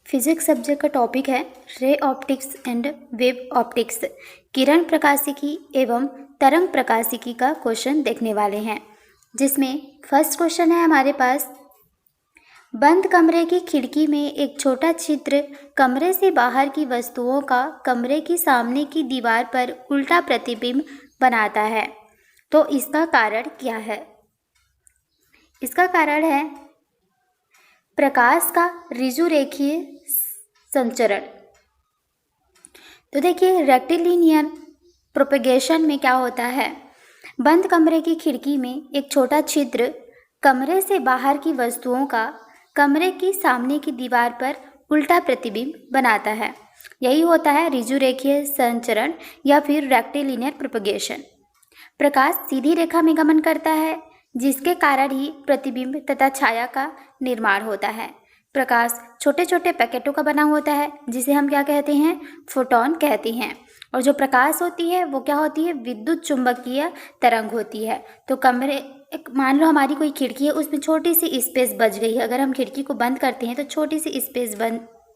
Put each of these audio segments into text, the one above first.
Physics subject का topic है ray optics and wave optics. किरण प्रकाशिकी एवं तरंग प्रकाशिकी का क्वेश्चन देखने वाले हैं, जिसमें फर्स्ट क्वेश्चन है हमारे पास। बंद कमरे की खिड़की में एक छोटा छिद्र कमरे से बाहर की वस्तुओं का कमरे की सामने की दीवार पर उल्टा प्रतिबिंब बनाता है, तो इसका कारण क्या है? इसका कारण है प्रकाश का ऋजुरेखीय संचरण। तो देखिए, रेक्टिलिनियर प्रोपेगेशन में क्या होता है, बंद कमरे की खिड़की में एक छोटा छिद्र कमरे से बाहर की वस्तुओं का कमरे की सामने की दीवार पर उल्टा प्रतिबिंब बनाता है। यही होता है ऋजुरेखीय संचरण या फिर रेक्टिलिनियर प्रोपेगेशन। प्रकाश सीधी रेखा में गमन करता है, जिसके कारण ही प्रतिबिंब तथा छाया का निर्माण होता है। प्रकाश छोटे छोटे पैकेटों का बना होता है, जिसे हम क्या कहते हैं, फोटोन कहते हैं। और जो प्रकाश होती है वो क्या होती है, विद्युत चुंबकीय तरंग होती है। तो कमरे, मान लो हमारी कोई खिड़की है, उसमें छोटी सी स्पेस बच गई है। अगर हम खिड़की को बंद करते हैं तो छोटी सी स्पेस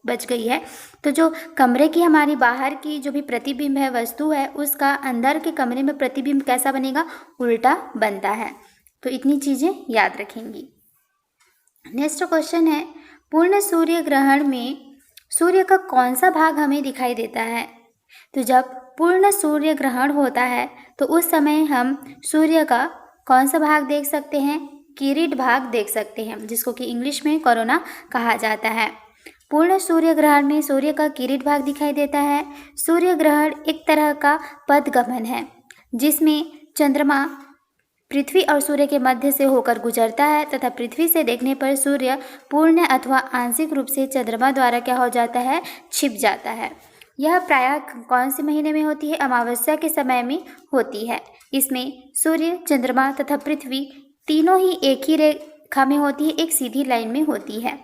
बच गई है, तो जो कमरे की हमारी बाहर की जो भी प्रतिबिंब है, वस्तु है, उसका अंदर के कमरे में प्रतिबिंब कैसा बनेगा, उल्टा बनता है। तो इतनी चीज़ें याद रखेंगी। नेक्स्ट क्वेश्चन है, पूर्ण सूर्य ग्रहण में सूर्य का कौन सा भाग हमें दिखाई देता है? तो जब पूर्ण सूर्य ग्रहण होता है तो उस समय हम सूर्य का कौन सा भाग देख सकते हैं, किरीट भाग देख सकते हैं, जिसको कि इंग्लिश में कोरोना कहा जाता है। पूर्ण सूर्य ग्रहण में सूर्य का किरीट भाग दिखाई देता है। सूर्य ग्रहण एक तरह का पथगमन है, जिसमें चंद्रमा पृथ्वी और सूर्य के मध्य से होकर गुजरता है तथा पृथ्वी से देखने पर सूर्य पूर्ण अथवा आंशिक रूप से चंद्रमा द्वारा क्या हो जाता है, छिप जाता है। यह प्रायः कौन से महीने में होती है, अमावस्या के समय में होती है। इसमें सूर्य, चंद्रमा तथा पृथ्वी तीनों ही एक ही रेखा में होती है, एक सीधी लाइन में होती है।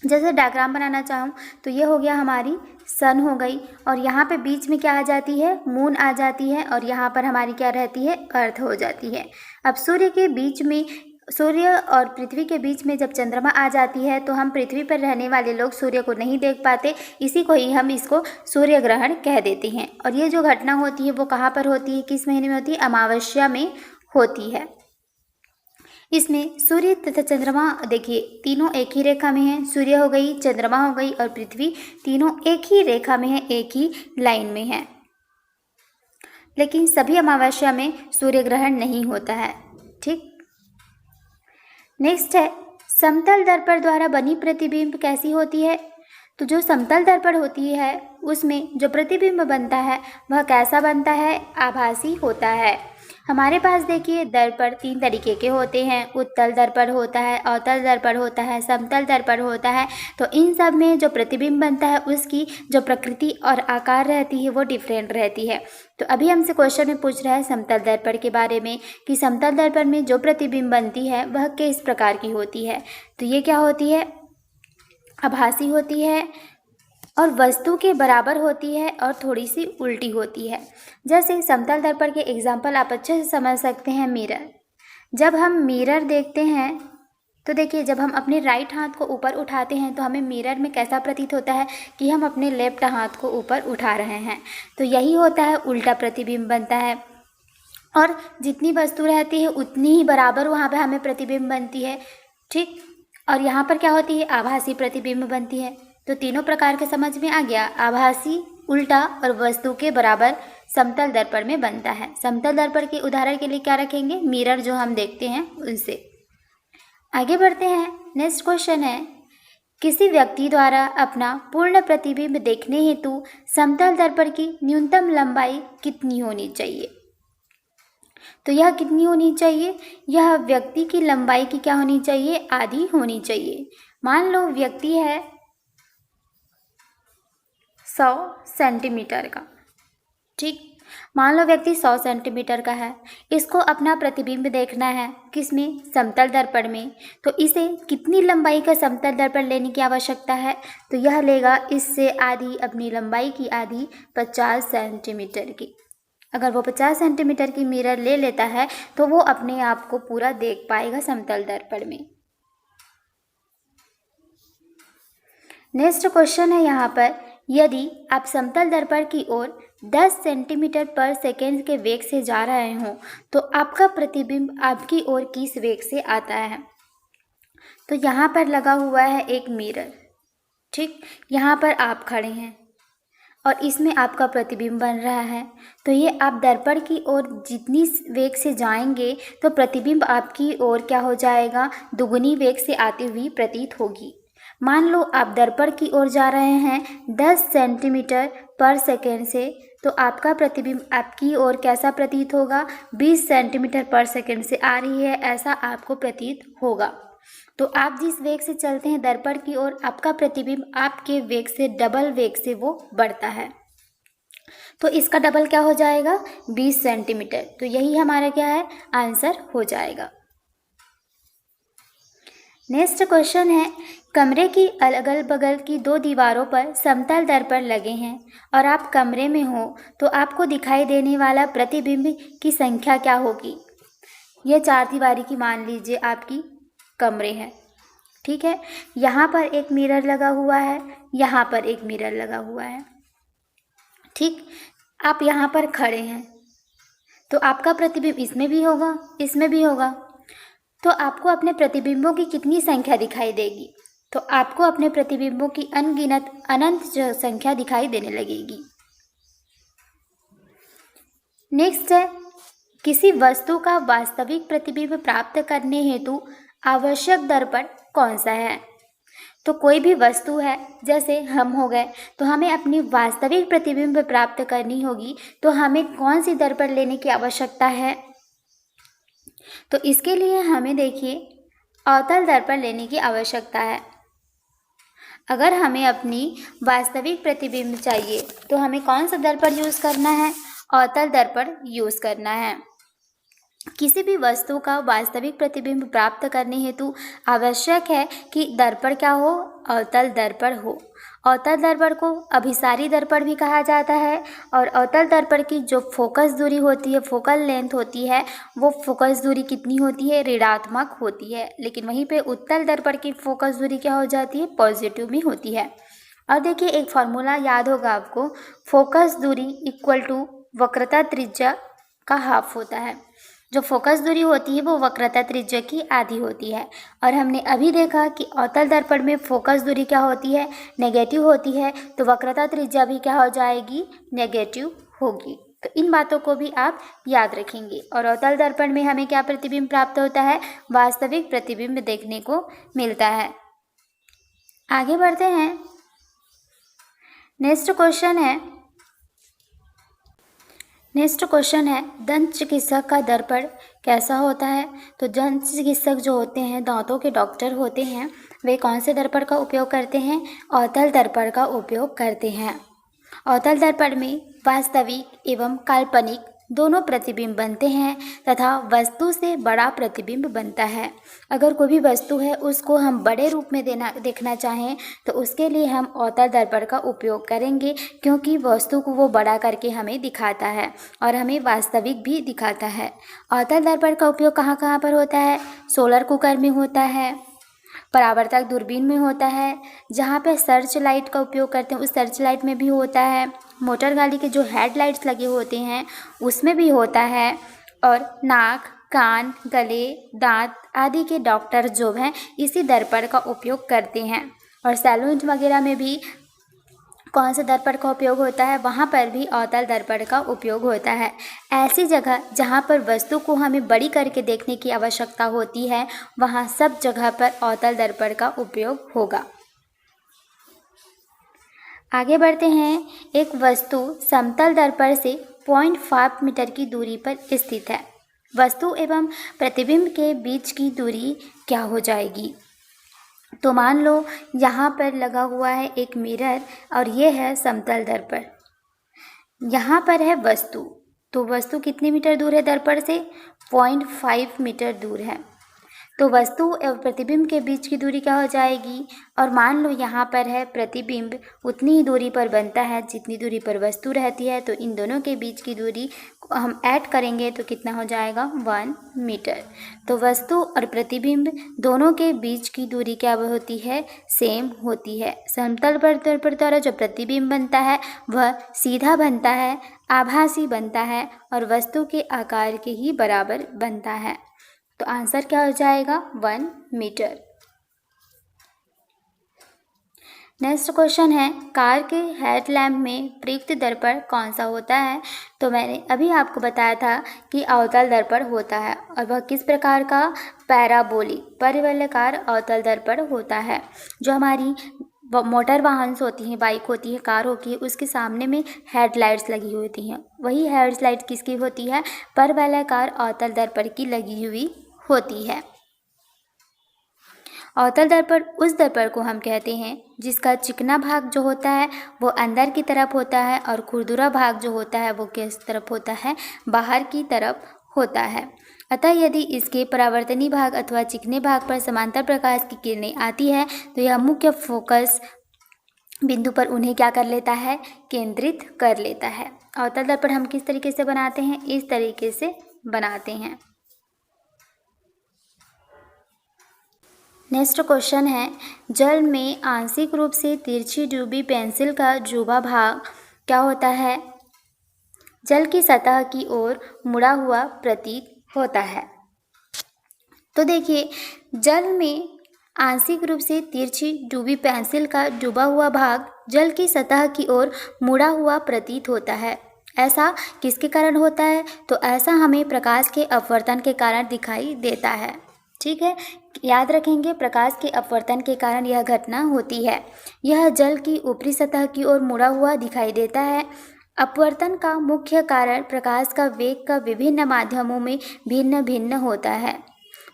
जैसे डायग्राम बनाना चाहूँ तो ये हो गया हमारी सन हो गई, और यहाँ पे बीच में क्या आ जाती है, मून आ जाती है, और यहाँ पर हमारी क्या रहती है, अर्थ हो जाती है। अब सूर्य के बीच में, सूर्य और पृथ्वी के बीच में जब चंद्रमा आ जाती है तो हम पृथ्वी पर रहने वाले लोग सूर्य को नहीं देख पाते, इसी को ही हम इसको सूर्य ग्रहण कह देते हैं। और ये जो घटना होती है वो कहाँ पर होती है, किस महीने में होती है, अमावस्या में होती है। इसमें सूर्य तथा चंद्रमा देखिए तीनों एक ही रेखा में हैं। सूर्य हो गई, चंद्रमा हो गई और पृथ्वी तीनों एक ही रेखा में है, एक ही लाइन में है। लेकिन सभी अमावस्या में सूर्य ग्रहण नहीं होता है। ठीक, नेक्स्ट है, समतल दर्पण द्वारा बनी प्रतिबिंब कैसी होती है? तो जो समतल दर्पण होती है उसमें जो प्रतिबिंब बनता है वह कैसा बनता है, आभासी होता है। हमारे पास देखिए दर्पण तीन तरीके के होते हैं, उत्तल दर्पण होता है, अवतल दर्पण होता है, समतल दर्पण होता है। तो इन सब में जो प्रतिबिंब बनता है उसकी जो प्रकृति और आकार रहती है वो डिफरेंट रहती है। तो अभी हमसे क्वेश्चन में पूछ रहा है समतल दर्पण के बारे में कि समतल दर्पण में जो प्रतिबिंब बनती है वह किस प्रकार की होती है। तो ये क्या होती है, आभासी होती है और वस्तु के बराबर होती है और थोड़ी सी उल्टी होती है। जैसे समतल दर्पण के एग्जाम्पल आप अच्छे से समझ सकते हैं, मिरर। जब हम मिरर देखते हैं तो देखिए, जब हम अपने राइट हाथ को ऊपर उठाते हैं तो हमें मिरर में कैसा प्रतीत होता है कि हम अपने लेफ्ट हाथ को ऊपर उठा रहे हैं। तो यही होता है, उल्टा प्रतिबिंब बनता है। और जितनी वस्तु रहती है उतनी ही बराबर वहाँ पर हमें प्रतिबिंब बनती है। ठीक, और यहाँ पर क्या होती है, आभासी प्रतिबिंब बनती है। तो तीनों प्रकार के समझ में आ गया, आभासी, उल्टा और वस्तु के बराबर समतल दर्पण में बनता है। समतल दर्पण के उदाहरण के लिए क्या रखेंगे, मिरर जो हम देखते हैं उनसे। आगे बढ़ते हैं। नेक्स्ट क्वेश्चन है, किसी व्यक्ति द्वारा अपना पूर्ण प्रतिबिंब देखने हेतु समतल दर्पण की न्यूनतम लंबाई कितनी होनी चाहिए? तो यह कितनी होनी चाहिए, यह व्यक्ति की लंबाई की क्या होनी चाहिए, आधी होनी चाहिए। मान लो व्यक्ति है 100 सेंटीमीटर का। ठीक, मान लो व्यक्ति 100 सेंटीमीटर का है, इसको अपना प्रतिबिंब देखना है, किसमें, समतल दर्पण में। तो इसे कितनी लंबाई का समतल दर्पण लेने की आवश्यकता है? तो यह लेगा इससे आधी, अपनी लंबाई की आधी 50 सेंटीमीटर की। अगर वो 50 सेंटीमीटर की मिरर ले लेता है तो वो अपने आप को पूरा देख पाएगा समतल दर्पण में। नेक्स्ट क्वेश्चन है यहाँ पर, यदि आप समतल दर्पण की ओर 10 सेंटीमीटर पर सेकेंड के वेग से जा रहे हो तो आपका प्रतिबिंब आपकी ओर किस वेग से आता है। तो यहाँ पर लगा हुआ है एक मिरर, ठीक, यहाँ पर आप खड़े हैं और इसमें आपका प्रतिबिंब बन रहा है। तो ये आप दर्पण की ओर जितनी वेग से जाएंगे तो प्रतिबिंब आपकी ओर क्या हो जाएगा, दुगुनी वेग से आती हुई प्रतीत होगी। मान लो आप दर्पण की ओर जा रहे हैं 10 सेंटीमीटर पर सेकेंड से, तो आपका प्रतिबिंब आपकी ओर कैसा प्रतीत होगा, 20 सेंटीमीटर पर सेकेंड से आ रही है, ऐसा आपको प्रतीत होगा। तो आप जिस वेग से चलते हैं दर्पण की ओर, आपका प्रतिबिंब आपके वेग से डबल वेग से वो बढ़ता है। तो इसका डबल क्या हो जाएगा, 20 सेंटीमीटर। तो यही हमारा क्या है, आंसर हो जाएगा। नेक्स्ट क्वेश्चन है, कमरे की अगल बगल की 2 दीवारों पर समतल दर्पण लगे हैं और आप कमरे में हो तो आपको दिखाई देने वाला प्रतिबिंब की संख्या क्या होगी। ये 4 दीवारी की मान लीजिए आपकी कमरे हैं, ठीक है। यहाँ पर एक मिरर लगा हुआ है, यहाँ पर एक मिरर लगा हुआ है, ठीक। आप यहाँ पर खड़े हैं तो आपका प्रतिबिंब इसमें भी होगा, इसमें भी होगा। तो आपको अपने प्रतिबिंबों की कितनी संख्या दिखाई देगी, तो आपको अपने प्रतिबिंबों की अनगिनत अनंत संख्या दिखाई देने लगेगी। नेक्स्ट है, किसी वस्तु का वास्तविक प्रतिबिंब प्राप्त करने हेतु आवश्यक दर्पण कौन सा है। तो कोई भी वस्तु है, जैसे हम हो गए, तो हमें अपनी वास्तविक प्रतिबिंब प्राप्त करनी होगी तो हमें कौन सी दर्पण लेने की आवश्यकता है। तो इसके लिए हमें देखिए अवतल दर्पण लेने की आवश्यकता है। अगर हमें अपनी वास्तविक प्रतिबिंब चाहिए तो हमें कौन सा दर्पण यूज़ करना है, अवतल दर्पण यूज़ करना है। किसी भी वस्तु का वास्तविक प्रतिबिंब प्राप्त करने हेतु आवश्यक है कि दर्पण क्या हो, अवतल दर्पण हो। अवतल दर्पण को अभिसारी दर्पण भी कहा जाता है और अवतल दर्पण की जो फोकस दूरी होती है, फोकल लेंथ होती है, वो फोकस दूरी कितनी होती है, ऋणात्मक होती है। लेकिन वहीं पे उत्तल दर्पण की फोकस दूरी क्या हो जाती है, पॉजिटिव में होती है। और देखिए एक फॉर्मूला याद होगा आपको, फोकस दूरी इक्वल टू वक्रता त्रिज्या का हाफ होता है। जो फोकस दूरी होती है वो वक्रता त्रिज्या की आधी होती है। और हमने अभी देखा कि अवतल दर्पण में फोकस दूरी क्या होती है, नेगेटिव होती है, तो वक्रता त्रिज्या भी क्या हो जाएगी, नेगेटिव होगी। तो इन बातों को भी आप याद रखेंगे। और अवतल दर्पण में हमें क्या प्रतिबिंब प्राप्त होता है, वास्तविक प्रतिबिंब देखने को मिलता है। आगे बढ़ते हैं। नेक्स्ट क्वेश्चन है दंत चिकित्सक का दर्पण कैसा होता है। तो दंत चिकित्सक जो होते हैं, दांतों के डॉक्टर होते हैं, वे कौन से दर्पण का उपयोग करते हैं, अवतल दर्पण का उपयोग करते हैं। अवतल दर्पण में वास्तविक एवं काल्पनिक दोनों प्रतिबिंब बनते हैं तथा वस्तु से बड़ा प्रतिबिंब बनता है। अगर कोई भी वस्तु है उसको हम बड़े रूप में देखना चाहें तो उसके लिए हम अवतल दर्पण का उपयोग करेंगे, क्योंकि वस्तु को वो बड़ा करके हमें दिखाता है और हमें वास्तविक भी दिखाता है। अवतल दर्पण का उपयोग कहाँ कहाँ पर होता है, सोलर कुकर में होता है, परावर्तक दूरबीन में होता है, जहाँ पे सर्च लाइट का उपयोग करते हैं उस सर्च लाइट में भी होता है, मोटर गाड़ी के जो हेडलाइट्स लगे होते हैं उसमें भी होता है, और नाक, कान, गले, दांत आदि के डॉक्टर जो हैं इसी दर्पण का उपयोग करते हैं। और सैलून वगैरह में भी कौन से दर्पण का उपयोग होता है, वहाँ पर भी अवतल दर्पण का उपयोग होता है। ऐसी जगह जहाँ पर वस्तु को हमें बड़ी करके देखने की आवश्यकता होती है, वहाँ सब जगह पर अवतल दर्पण का उपयोग होगा। आगे बढ़ते हैं। एक वस्तु समतल दर्पण से 0.5 मीटर की दूरी पर स्थित है। वस्तु एवं प्रतिबिंब के बीच की दूरी क्या हो जाएगी। तो मान लो यहाँ पर लगा हुआ है एक मिरर और ये है समतल दर्पण। यहाँ पर है वस्तु, तो वस्तु कितने मीटर दूर है दर्पण से, 0.5 मीटर दूर है। तो वस्तु एवं प्रतिबिंब के बीच की दूरी क्या हो जाएगी। और मान लो यहाँ पर है प्रतिबिंब, उतनी ही दूरी पर बनता है जितनी दूरी पर वस्तु रहती है, तो इन दोनों के बीच की दूरी हम ऐड करेंगे तो कितना हो जाएगा 1 मीटर। तो वस्तु और प्रतिबिंब दोनों के बीच की दूरी क्या होती है, सेम होती है। समतल पर द्वारा जो प्रतिबिंब बनता है वह सीधा बनता है, आभासी बनता है और वस्तु के आकार के ही बराबर बनता है। तो आंसर क्या हो जाएगा 1 मीटर। नेक्स्ट क्वेश्चन है, कार के हेडलैम्प में प्रयुक्त दर्पण कौन सा होता है। तो मैंने अभी आपको बताया था कि अवतल दर्पण होता है और वह किस प्रकार का, पैराबोलिक परिवलयाकार अवतल दर्पण होता है। जो हमारी मोटर वाहन होती हैं, बाइक होती है, कार होती है, उसके सामने में हेडलाइट्स लगी होती हैं, वही हेडलाइट किसकी होती है, परिवलयाकार अवतल दर्पण की लगी हुई होती है। अवतल दर्पण उस दर्पण को हम कहते हैं जिसका चिकना भाग जो होता है वो अंदर की तरफ होता है और खुरदुरा भाग जो होता है वो किस तरफ होता है, बाहर की तरफ होता है। अतः यदि इसके परावर्तनी भाग अथवा चिकने भाग पर समांतर प्रकाश की किरणें आती है तो यह मुख्य फोकस बिंदु पर उन्हें क्या कर लेता है, केंद्रित कर लेता है। अवतल दर्पण हम किस तरीके से बनाते हैं, इस तरीके से बनाते हैं। नेक्स्ट क्वेश्चन है, जल में आंशिक रूप से तिरछी डूबी पेंसिल का जुबा भाग क्या होता है, जल की सतह की ओर मुड़ा हुआ प्रतीत होता है। तो देखिए, जल में आंशिक रूप से तिरछी डूबी पेंसिल का डूबा हुआ भाग जल की सतह की ओर मुड़ा हुआ प्रतीत होता है। ऐसा किसके कारण होता है, तो ऐसा हमें प्रकाश के अपवर्तन के कारण दिखाई देता है। ठीक है, याद रखेंगे, प्रकाश के अपवर्तन के कारण यह घटना होती है। यह जल की ऊपरी सतह की ओर मुड़ा हुआ दिखाई देता है। अपवर्तन का मुख्य कारण प्रकाश का वेग का विभिन्न माध्यमों में भिन्न भिन्न होता है।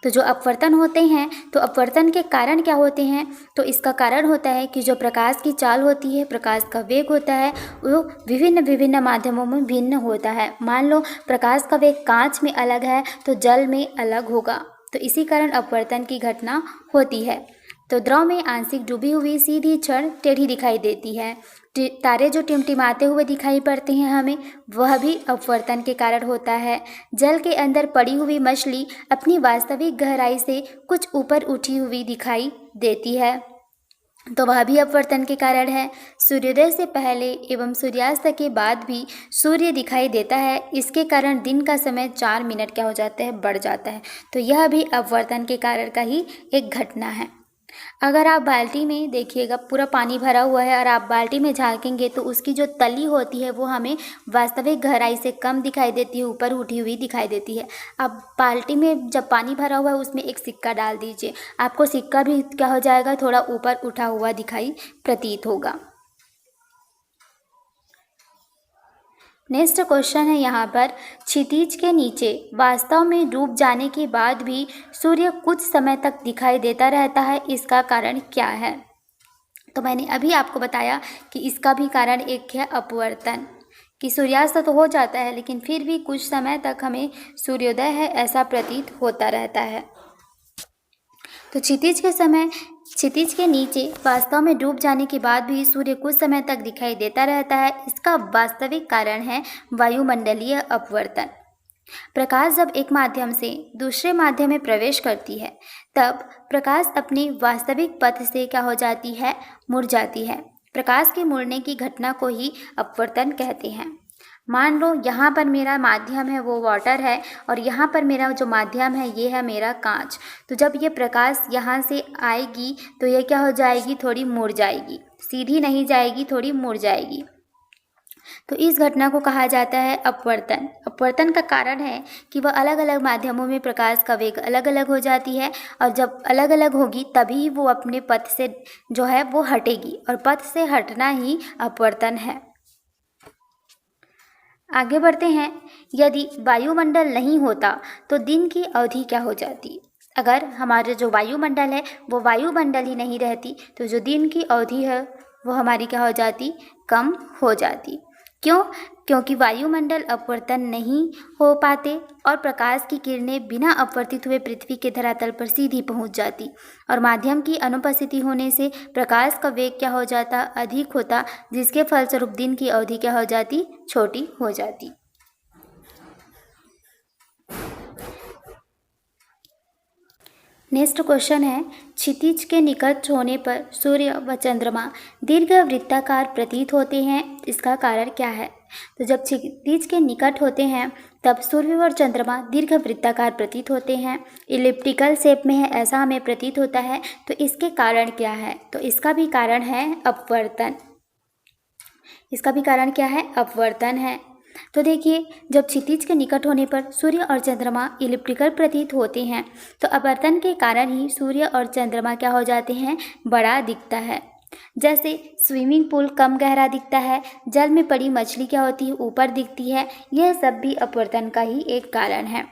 तो जो अपवर्तन होते हैं, तो अपवर्तन के कारण क्या होते हैं, तो इसका कारण होता है कि जो प्रकाश की चाल होती है, प्रकाश का वेग होता है, वो विभिन्न विभिन्न माध्यमों में भिन्न होता है। मान लो प्रकाश का वेग कांच में अलग है तो जल में अलग होगा, तो इसी कारण अपवर्तन की घटना होती है। तो द्रव में आंशिक डूबी हुई सीधी छड़ टेढ़ी दिखाई देती है। तारे जो टिमटिमाते हुए दिखाई पड़ते हैं हमें, वह भी अपवर्तन के कारण होता है। जल के अंदर पड़ी हुई मछली अपनी वास्तविक गहराई से कुछ ऊपर उठी हुई दिखाई देती है, तो वह भी अपवर्तन के कारण है। सूर्योदय से पहले एवं सूर्यास्त के बाद भी सूर्य दिखाई देता है, इसके कारण दिन का समय 4 मिनट क्या हो जाता है, बढ़ जाता है। तो यह भी अपवर्तन के कारण का ही एक घटना है। अगर आप बाल्टी में देखिएगा, पूरा पानी भरा हुआ है और आप बाल्टी में झांकेंगे तो उसकी जो तली होती है वो हमें वास्तविक गहराई से कम दिखाई देती है, ऊपर उठी हुई दिखाई देती है। अब बाल्टी में जब पानी भरा हुआ है उसमें एक सिक्का डाल दीजिए, आपको सिक्का भी क्या हो जाएगा, थोड़ा ऊपर उठा हुआ दिखाई प्रतीत होगा। नेक्स्ट क्वेश्चन है यहाँ पर, क्षितिज के नीचे वास्तव में डूब जाने के बाद भी सूर्य कुछ समय तक दिखाई देता रहता है, इसका कारण क्या है। तो मैंने अभी आपको बताया कि इसका भी कारण एक है अपवर्तन, कि सूर्यास्त तो हो जाता है लेकिन फिर भी कुछ समय तक हमें सूर्योदय है ऐसा प्रतीत होता रहता है। तो क्षितिज के नीचे वास्तव में डूब जाने के बाद भी सूर्य कुछ समय तक दिखाई देता रहता है, इसका वास्तविक कारण है वायुमंडलीय अपवर्तन। प्रकाश जब एक माध्यम से दूसरे माध्यम में प्रवेश करती है तब प्रकाश अपनी वास्तविक पथ से क्या हो जाती है, मुड़ जाती है। प्रकाश के मुड़ने की घटना को ही अपवर्तन कहते हैं। मान लो यहाँ पर मेरा माध्यम है वो वाटर है और यहाँ पर मेरा जो माध्यम है ये है मेरा कांच। तो जब ये प्रकाश यहाँ से आएगी तो ये क्या हो जाएगी, थोड़ी मुड़ जाएगी, सीधी नहीं जाएगी, थोड़ी मुड़ जाएगी। तो इस घटना को कहा जाता है अपवर्तन। अपवर्तन का कारण है कि वह अलग अलग माध्यमों में प्रकाश का वेग अलग अलग हो जाती है और जब अलग अलग होगी तभी वो अपने पथ से जो है वो हटेगी और पथ से हटना ही अपवर्तन है। आगे बढ़ते हैं, यदि वायुमंडल नहीं होता तो दिन की अवधि क्या हो जाती। अगर हमारे जो वायुमंडल है वो वायुमंडल ही नहीं रहती तो जो दिन की अवधि है वो हमारी क्या हो जाती, कम हो जाती। क्यों, क्योंकि वायुमंडल अपवर्तन नहीं हो पाते और प्रकाश की किरणें बिना अपवर्तित हुए पृथ्वी के धरातल पर सीधी पहुंच जाती और माध्यम की अनुपस्थिति होने से प्रकाश का वेग क्या हो जाता, अधिक होता, जिसके फलस्वरूप दिन की अवधि क्या हो जाती, छोटी हो जाती। नेक्स्ट क्वेश्चन है, क्षितिज के निकट होने पर सूर्य व चंद्रमा दीर्घ वृत्ताकार प्रतीत होते हैं, इसका कारण क्या है? तो जब क्षितिज के निकट होते हैं तब सूर्य और चंद्रमा दीर्घ वृत्ताकार प्रतीत होते हैं, इलिप्टिकल शेप में है ऐसा हमें प्रतीत होता है। तो इसके कारण क्या है? तो इसका भी कारण है अपवर्तन। इसका भी कारण क्या है? अपवर्तन है। तो देखिए, जब क्षितिज के निकट होने पर सूर्य और चंद्रमा इलिप्टिकल प्रतीत होते हैं तो अपवर्तन के कारण ही सूर्य और चंद्रमा क्या हो जाते हैं? बड़ा दिखता है। जैसे स्विमिंग पूल कम गहरा दिखता है, जल में पड़ी मछली क्या होती है? ऊपर दिखती है। यह सब भी अपवर्तन का ही एक कारण है।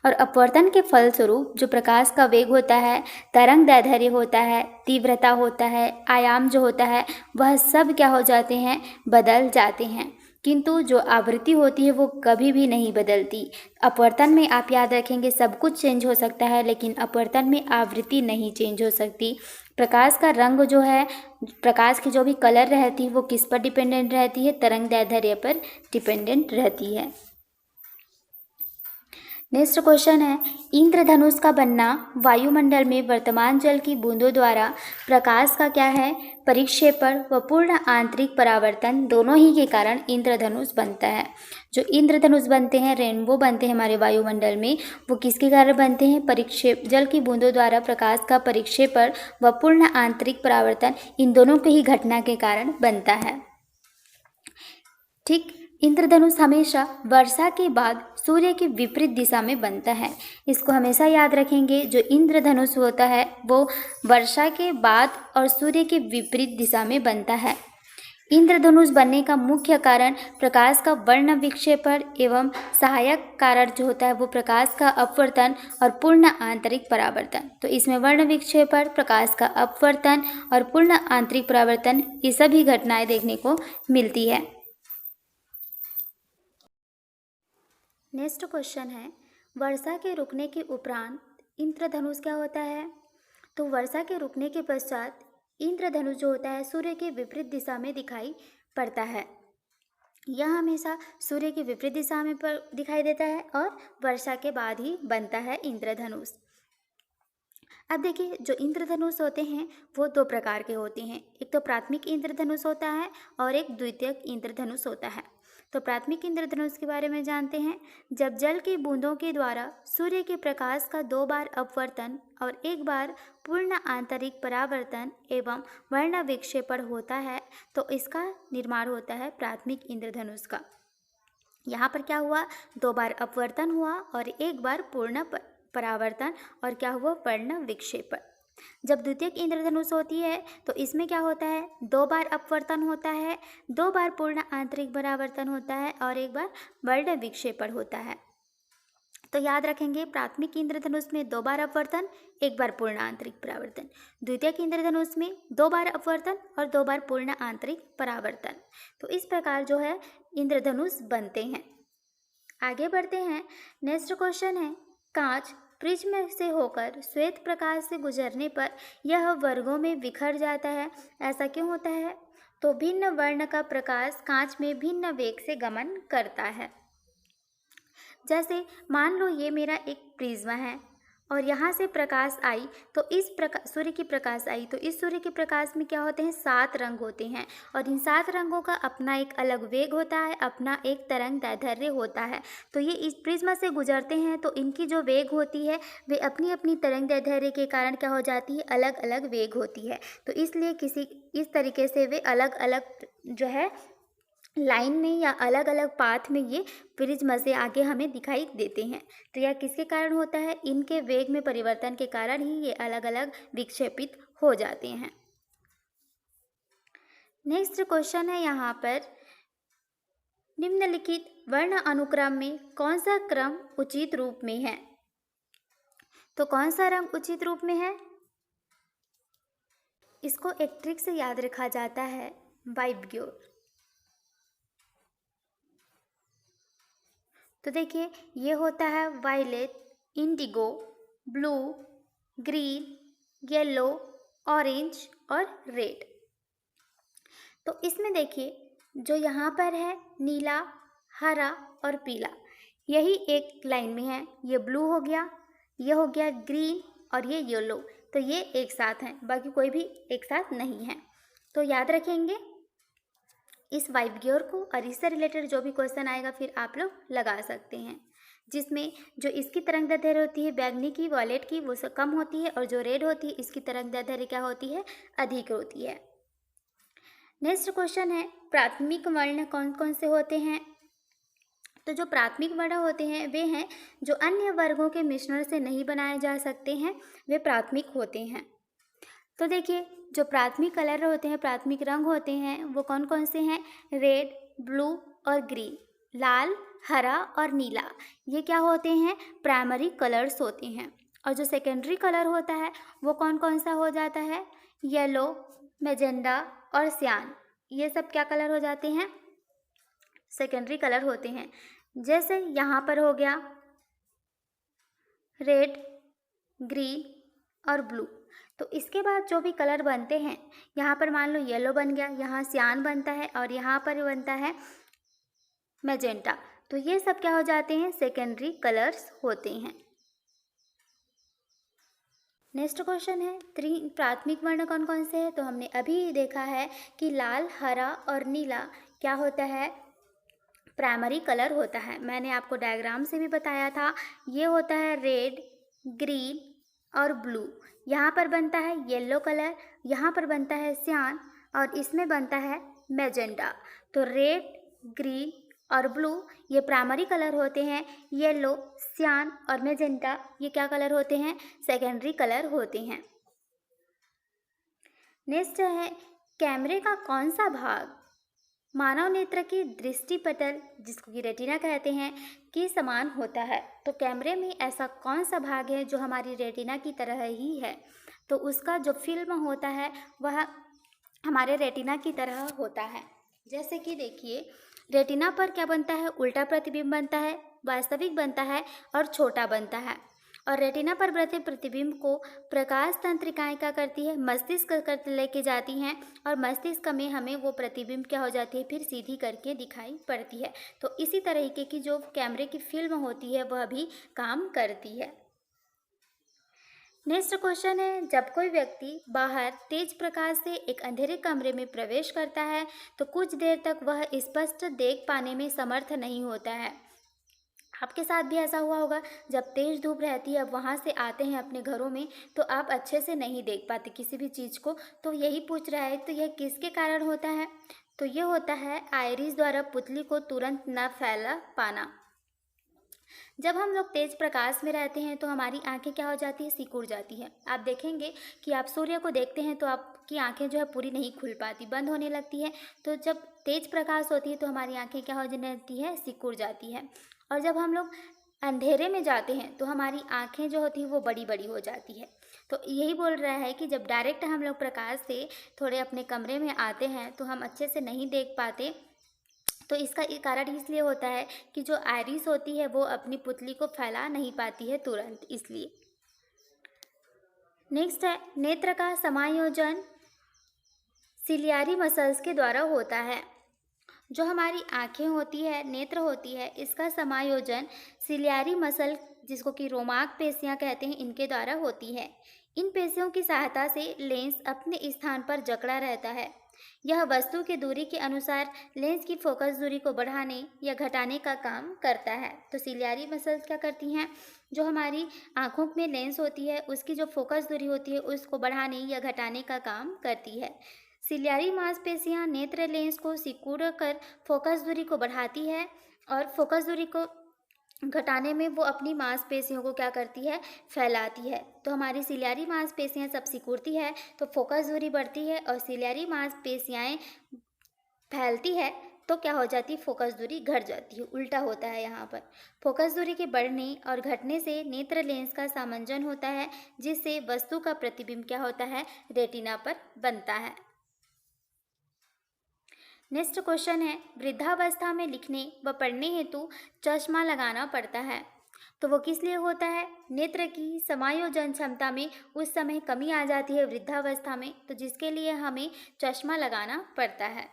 और अपवर्तन के फलस्वरूप जो प्रकाश का वेग होता है, तरंग दैर्ध्य होता है, तीव्रता होता है, आयाम जो होता है, वह सब क्या हो जाते हैं? बदल जाते हैं। किंतु जो आवृत्ति होती है वो कभी भी नहीं बदलती। अपवर्तन में आप याद रखेंगे सब कुछ चेंज हो सकता है, लेकिन अपवर्तन में आवृत्ति नहीं चेंज हो सकती। प्रकाश का रंग जो है, प्रकाश की जो भी कलर रहती है वो किस पर डिपेंडेंट रहती है? तरंग दैर्ध्य पर डिपेंडेंट रहती है। नेक्स्ट क्वेश्चन है, इंद्रधनुष का बनना वायुमंडल में वर्तमान जल की बूंदों द्वारा प्रकाश का क्या है? परिक्षेपण व पूर्ण आंतरिक परावर्तन दोनों ही के कारण इंद्रधनुष बनता है। जो इंद्रधनुष बनते हैं, रेनबो बनते हैं हमारे वायुमंडल में, वो किसके कारण बनते हैं? जल की बूंदों द्वारा प्रकाश का परिक्षेपण व पूर्ण आंतरिक परावर्तन, इन दोनों के ही घटना के कारण बनता है। ठीक, इंद्रधनुष हमेशा वर्षा के बाद सूर्य के विपरीत दिशा में बनता है। इसको हमेशा याद रखेंगे। जो इंद्रधनुष होता है वो वर्षा के बाद और सूर्य के विपरीत दिशा में बनता है। इंद्रधनुष बनने का मुख्य कारण प्रकाश का वर्ण विक्षेपण एवं सहायक कारण जो होता है वो प्रकाश का अपवर्तन और पूर्ण आंतरिक परावर्तन। तो इसमें वर्ण विक्षेपण, प्रकाश का अपवर्तन और पूर्ण आंतरिक परावर्तन, ये सभी घटनाएं देखने को मिलती है। नेक्स्ट क्वेश्चन है, वर्षा के रुकने के उपरांत इंद्रधनुष क्या होता है? तो वर्षा के रुकने के पश्चात इंद्रधनुष जो होता है सूर्य के विपरीत दिशा में दिखाई पड़ता है। यह हमेशा सूर्य की विपरीत दिशा में दिखाई देता है और वर्षा के बाद ही बनता है इंद्रधनुष। अब देखिए, जो इंद्रधनुष होते हैं वो दो प्रकार के होते हैं। एक तो प्राथमिक इंद्रधनुष होता है और एक द्वितीयक इंद्रधनुष होता है। तो प्राथमिक इंद्रधनुष के बारे में जानते हैं। जब जल की बूंदों के द्वारा सूर्य के प्रकाश का 2 बार अपवर्तन और 1 बार पूर्ण आंतरिक परावर्तन एवं वर्ण विक्षेपण होता है तो इसका निर्माण होता है प्राथमिक इंद्रधनुष का। यहाँ पर क्या हुआ? 2 बार अपवर्तन हुआ और 1 बार पूर्ण परावर्तन और क्या हुआ? वर्ण विक्षेपण। जब द्वितीयक इंद्रधनुष होती है तो इसमें क्या होता है? 2 बार अपवर्तन होता है, 2 बार पूर्ण आंतरिक परावर्तन होता है और 1 बार वर्ण विक्षेपण होता है। तो याद रखेंगे, प्राथमिक इंद्रधनुष में 2 बार अपवर्तन, 1 बार पूर्ण आंतरिक परावर्तन। द्वितीयक इंद्रधनुष में 2 बार अपवर्तन और 2 बार पूर्ण आंतरिक परावर्तन। तो इस प्रकार जो है इंद्रधनुष बनते हैं। आगे बढ़ते हैं। नेक्स्ट क्वेश्चन है, कांच प्रिज्म से होकर श्वेत प्रकाश से गुजरने पर यह वर्गों में बिखर जाता है, ऐसा क्यों होता है? तो भिन्न वर्ण का प्रकाश कांच में भिन्न वेग से गमन करता है। जैसे मान लो ये मेरा एक प्रिज्म है और यहाँ से प्रकाश आई तो इस प्रकाश, सूर्य की प्रकाश आई तो इस सूर्य के प्रकाश में क्या होते हैं? 7 रंग होते हैं और इन 7 रंगों का अपना एक अलग वेग होता है, अपना एक तरंग दैर्ध्य होता है। तो ये इस प्रिज्म से गुजरते हैं तो इनकी जो वेग होती है वे अपनी अपनी तरंग दैर्ध्य के कारण क्या हो जाती है? अलग अलग वेग होती है। तो इसलिए इस तरीके से वे अलग अलग जो है लाइन में या अलग अलग पाथ में ये प्रिज्म से आगे हमें दिखाई देते हैं। तो यह किसके कारण होता है? इनके वेग में परिवर्तन के कारण ही ये अलग अलग विक्षेपित हो जाते हैं। नेक्स्ट क्वेश्चन है यहाँ पर, निम्नलिखित वर्ण अनुक्रम में कौन सा क्रम उचित रूप में है? तो कौन सा रंग उचित रूप में है? इसको एक ट्रिक से याद रखा जाता है, वाइब्ग्योर। तो देखिए, ये होता है violet, indigo, blue, green, yellow, orange और रेड। तो इसमें देखिए, जो यहाँ पर है नीला, हरा और पीला, यही एक लाइन में है। ये ब्लू हो गया, ये हो गया ग्रीन और ये येलो, तो ये एक साथ हैं, बाकी कोई भी एक साथ नहीं है। तो याद रखेंगे इस वाइवग्योर को, और इससे रिलेटेड जो भी क्वेश्चन आएगा फिर आप लोग लगा सकते हैं, जिसमें जो इसकी तरंगदैर्घ्य होती है बैगनी की, वॉयलेट की, वो कम होती है, और जो रेड होती है इसकी तरंगदैर्घ्य क्या होती है, अधिक होती है। नेक्स्ट क्वेश्चन है प्राथमिक वर्ण कौन कौन से होते हैं। तो जो प्राथमिक वर्ण होते हैं वे हैं जो अन्य वर्गों के मिश्रण से नहीं बनाए जा सकते हैं, वे प्राथमिक होते हैं। तो देखिए जो प्राथमिक कलर होते हैं, प्राथमिक रंग होते हैं, वो कौन कौन से हैं, रेड, ब्लू और ग्रीन, लाल, हरा और नीला, ये क्या होते हैं, प्राइमरी कलर्स होते हैं। और जो सेकेंडरी कलर होता है वो कौन कौन सा हो जाता है, येलो, मैजेंडा और सियान, ये सब क्या कलर हो जाते हैं, सेकेंडरी कलर होते हैं। जैसे यहाँ पर हो गया रेड, ग्रीन और ब्लू। तो इसके बाद जो भी कलर बनते हैं, यहाँ पर मान लो येलो बन गया, यहाँ सियान बनता है और यहाँ पर बनता है मैजेंटा, तो ये सब क्या हो जाते हैं, सेकेंडरी कलर्स होते हैं। नेक्स्ट क्वेश्चन है प्राथमिक वर्ण कौन कौन से हैं। तो हमने अभी देखा है कि लाल, हरा और नीला क्या होता है, प्राइमरी कलर होता है। मैंने आपको डायग्राम से भी बताया था, ये होता है रेड, ग्रीन और ब्लू। यहाँ पर बनता है येलो कलर, यहाँ पर बनता है सियान और इसमें बनता है मैजेंडा। तो रेड, ग्रीन और ब्लू ये प्राइमरी कलर होते हैं, येलो, सियान और मैजेंटा ये क्या कलर होते हैं, सेकेंडरी कलर होते हैं। नेक्स्ट है कैमरे का कौन सा भाग मानव नेत्र की दृष्टिपटल, जिसको कि रेटिना कहते हैं, के समान होता है। तो कैमरे में ऐसा कौन सा भाग है जो हमारी रेटिना की तरह ही है, तो उसका जो फिल्म होता है वह हमारे रेटिना की तरह होता है। जैसे कि देखिए रेटिना पर क्या बनता है, उल्टा प्रतिबिंब बनता है, वास्तविक बनता है और छोटा बनता है। और रेटिना पर बनते प्रतिबिंब को प्रकाश तंत्रिकाएं क्या करती है, मस्तिष्क कर लेके जाती हैं और मस्तिष्क में हमें वो प्रतिबिंब क्या हो जाती है, फिर सीधी करके दिखाई पड़ती है। तो इसी तरीके की जो कैमरे की फिल्म होती है वह भी काम करती है। नेक्स्ट क्वेश्चन है जब कोई व्यक्ति बाहर तेज प्रकाश से एक अंधेरे कमरे में प्रवेश करता है तो कुछ देर तक वह स्पष्ट देख पाने में समर्थ नहीं होता है। आपके साथ भी ऐसा हुआ होगा, जब तेज धूप रहती है, अब वहाँ से आते हैं अपने घरों में तो आप अच्छे से नहीं देख पाते किसी भी चीज़ को। तो यही पूछ रहा है, तो यह किसके कारण होता है, तो ये होता है आइरिस द्वारा पुतली को तुरंत न फैला पाना। जब हम लोग तेज प्रकाश में रहते हैं तो हमारी आंखें क्या हो जाती है, सिकुड़ जाती है। आप देखेंगे कि आप सूर्य को देखते हैं तो आपकी आंखें जो है पूरी नहीं खुल पाती, बंद होने लगती है। तो जब तेज प्रकाश होती है तो हमारी आंखें क्या हो जाती है, सिकुड़ जाती है। और जब हम लोग अंधेरे में जाते हैं तो हमारी आंखें जो होती हैं वो बड़ी बड़ी हो जाती है। तो यही बोल रहा है कि जब डायरेक्ट हम लोग प्रकाश से थोड़े अपने कमरे में आते हैं तो हम अच्छे से नहीं देख पाते। तो इसका कारण इसलिए होता है कि जो आइरिस होती है वो अपनी पुतली को फैला नहीं पाती है तुरंत, इसलिए। नेक्स्ट है नेत्र का समायोजन सिलियारी मसल्स के द्वारा होता है। जो हमारी आंखें होती है, नेत्र होती है, इसका समायोजन सिलियारी मसल, जिसको कि रोमाक पेशियां कहते हैं, इनके द्वारा होती है। इन पेशियों की सहायता से लेंस अपने स्थान पर जकड़ा रहता है। यह वस्तु की दूरी के अनुसार लेंस की फोकस दूरी को बढ़ाने या घटाने का काम करता है। तो सिलियारी मसल्स क्या करती हैं, जो हमारी आंखों में लेंस होती है उसकी जो फोकस दूरी होती है उसको बढ़ाने या घटाने का काम करती है। सिलियारी मांसपेशियां नेत्र लेंस को सिकुड़ कर फोकस दूरी को बढ़ाती है और फोकस दूरी को घटाने में वो अपनी मांसपेशियों को क्या करती है, फैलाती है। तो हमारी सिलियारी मांसपेशियां सब सिकुड़ती है तो फोकस दूरी बढ़ती है, और सिलियारी मांसपेशियां फैलती है तो क्या हो जाती है, फोकस दूरी घट जाती है। उल्टा होता है यहाँ पर, फोकस दूरी के बढ़ने और घटने से नेत्र लेंस का सामंजन होता है, जिससे वस्तु का प्रतिबिंब क्या होता है, रेटिना पर बनता है। नेक्स्ट क्वेश्चन है वृद्धावस्था में लिखने व पढ़ने हेतु चश्मा लगाना पड़ता है, तो वो किस लिए होता है, नेत्र की समायोजन क्षमता में उस समय कमी आ जाती है वृद्धावस्था में, तो जिसके लिए हमें चश्मा लगाना पड़ता है।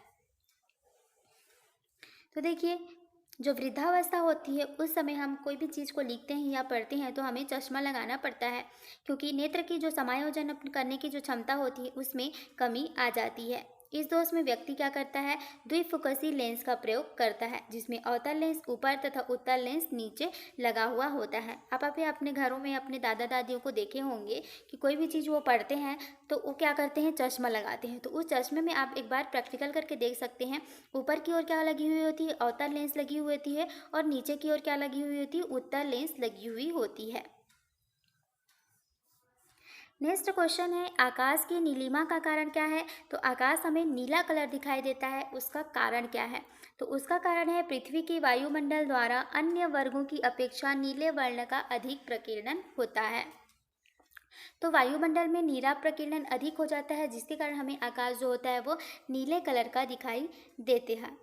तो देखिए जो वृद्धावस्था होती है उस समय हम कोई भी चीज़ को लिखते हैं या पढ़ते हैं तो हमें चश्मा लगाना पड़ता है, क्योंकि नेत्र की जो समायोजन करने की जो क्षमता होती है उसमें कमी आ जाती है। इस दोष में व्यक्ति क्या करता है, द्विफोकसी लेंस का प्रयोग करता है, जिसमें अवतल लेंस ऊपर तथा उत्तल लेंस नीचे लगा हुआ होता है। आप अभी अपने घरों में अपने दादा दादियों को देखे होंगे कि कोई भी चीज़ वो पढ़ते हैं तो वो क्या करते हैं, चश्मा लगाते हैं। तो उस चश्मे में आप एक बार प्रैक्टिकल करके देख सकते हैं, ऊपर की ओर क्या लगी हुई होती है, अवतल लेंस लगी हुई होती है, और नीचे की ओर क्या लगी हुई होती है, उत्तल लेंस लगी हुई होती है। नेक्स्ट क्वेश्चन है, आकाश की नीलिमा का कारण क्या है। तो आकाश हमें नीला कलर दिखाई देता है, उसका कारण क्या है। तो उसका कारण है पृथ्वी के वायुमंडल द्वारा अन्य वर्गों की अपेक्षा नीले वर्ण का अधिक प्रकीर्णन होता है। तो वायुमंडल में नीला प्रकीर्णन अधिक हो जाता है, जिसके कारण हमें आकाश जो होता है वो नीले कलर का दिखाई देते हैं।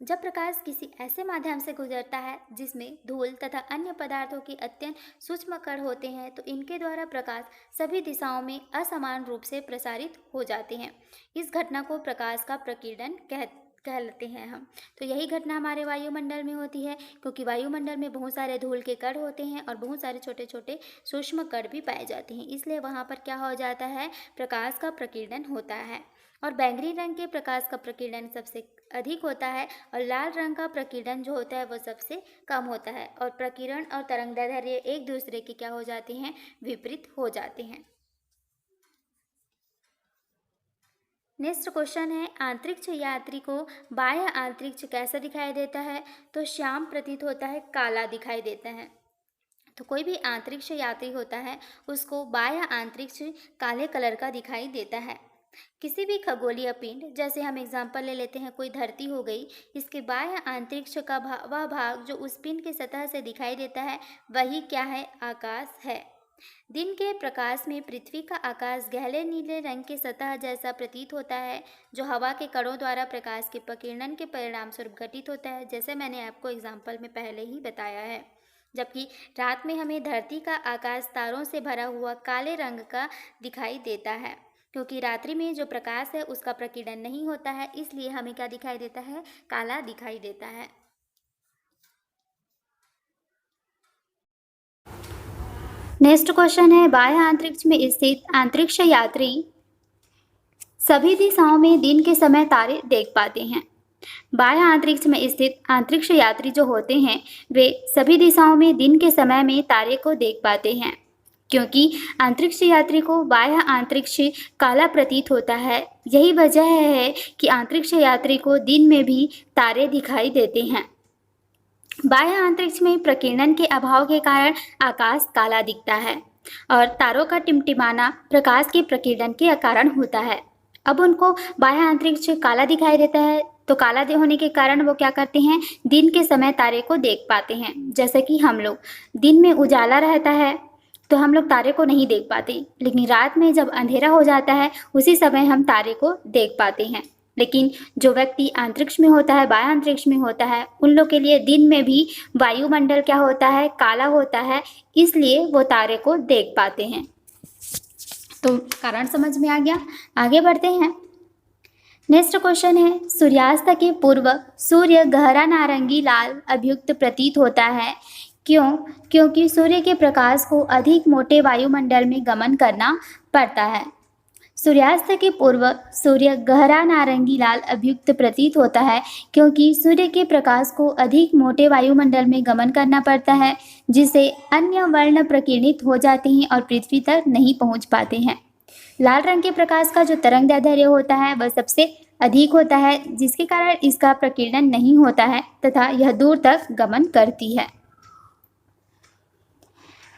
जब प्रकाश किसी ऐसे माध्यम से गुजरता है जिसमें धूल तथा अन्य पदार्थों के अत्यंत सूक्ष्म कण होते हैं, तो इनके द्वारा प्रकाश सभी दिशाओं में असमान रूप से प्रसारित हो जाते हैं। इस घटना को प्रकाश का प्रकीर्णन कहते हैं हम। तो यही घटना हमारे वायुमंडल में होती है, क्योंकि वायुमंडल में बहुत सारे धूल के कण होते हैं और बहुत सारे छोटे छोटे सूक्ष्म कण भी पाए जाते हैं, इसलिए वहाँ पर क्या हो जाता है, प्रकाश का प्रकीर्णन होता है। और बैंगनी रंग के प्रकाश का प्रकीर्णन सबसे अधिक होता है और लाल रंग का प्रकीर्णन जो होता है वो सबसे कम होता है। और प्रकीर्णन और तरंगदैर्घ्य एक दूसरे के क्या हो जाते हैं, विपरीत हो जाते हैं। नेक्स्ट क्वेश्चन है, अंतरिक्ष यात्री को बाह्य अंतरिक्ष कैसा दिखाई देता है। तो श्याम प्रतीत होता है, काला दिखाई देता है। तो कोई भी अंतरिक्ष यात्री होता है उसको बाह्य अंतरिक्ष काले कलर का दिखाई देता है। किसी भी खगोलीय पिंड, जैसे हम एग्जांपल ले लेते हैं कोई धरती हो गई, इसके बाह्य अंतरिक्ष का वह भाग जो उस पिंड की सतह से दिखाई देता है वही क्या है, आकाश है। दिन के प्रकाश में पृथ्वी का आकाश गहरे नीले रंग के सतह जैसा प्रतीत होता है, जो हवा के कणों द्वारा प्रकाश के प्रकीर्णन के परिणाम स्वरूप घटित होता है, जैसे मैंने आपको एग्जाम्पल में पहले ही बताया है। जबकि रात में हमें धरती का आकाश तारों से भरा हुआ काले रंग का दिखाई देता है, क्योंकि रात्रि में जो प्रकाश है उसका प्रकीर्णन नहीं होता है, इसलिए हमें क्या दिखाई देता है, काला दिखाई देता है। नेक्स्ट क्वेश्चन है, बाह्य अंतरिक्ष में स्थित अंतरिक्ष यात्री सभी दिशाओं में दिन के समय तारे देख पाते हैं। बाह्य अंतरिक्ष में स्थित अंतरिक्ष यात्री जो होते हैं वे सभी दिशाओं में दिन के समय में तारे को देख पाते हैं, क्योंकि अंतरिक्ष यात्री को बाह्य अंतरिक्ष काला प्रतीत होता है। यही वजह है कि अंतरिक्ष यात्री को दिन में भी तारे दिखाई देते हैं। बाह्य अंतरिक्ष में प्रकीर्णन के अभाव के कारण आकाश काला दिखता है और तारों का टिमटिमाना प्रकाश के प्रकीर्णन के कारण होता है। अब उनको बाह्य अंतरिक्ष काला दिखाई देता है, तो काला होने के कारण वो क्या करते हैं, दिन के समय तारे को देख पाते हैं। जैसे कि हम लोग दिन में उजाला रहता है तो हम लोग तारे को नहीं देख पाते, लेकिन रात में जब अंधेरा हो जाता है उसी समय हम तारे को देख पाते हैं। लेकिन जो व्यक्ति अंतरिक्ष में होता है, बाह्य अंतरिक्ष में होता है, उन लोग के लिए दिन में भी वायुमंडल क्या होता है, काला होता है, इसलिए वो तारे को देख पाते हैं। तो कारण समझ में आ गया। आगे बढ़ते हैं। नेक्स्ट क्वेश्चन है, सूर्यास्त के पूर्व सूर्य गहरा नारंगी लाल अभियुक्त प्रतीत होता है। क्यों? क्योंकि सूर्य के प्रकाश को अधिक मोटे वायुमंडल में गमन करना पड़ता है। सूर्यास्त के पूर्व सूर्य गहरा नारंगी लाल अभियुक्त प्रतीत होता है, क्योंकि सूर्य के प्रकाश को अधिक मोटे वायुमंडल में गमन करना पड़ता है, जिससे अन्य वर्ण प्रकीर्णित हो जाते हैं और पृथ्वी तक नहीं पहुंच पाते हैं। लाल रंग के प्रकाश का जो तरंगदैर्घ्य होता है वह सबसे अधिक होता है, जिसके कारण इसका प्रकीर्णन नहीं होता है तथा यह दूर तक गमन करती है।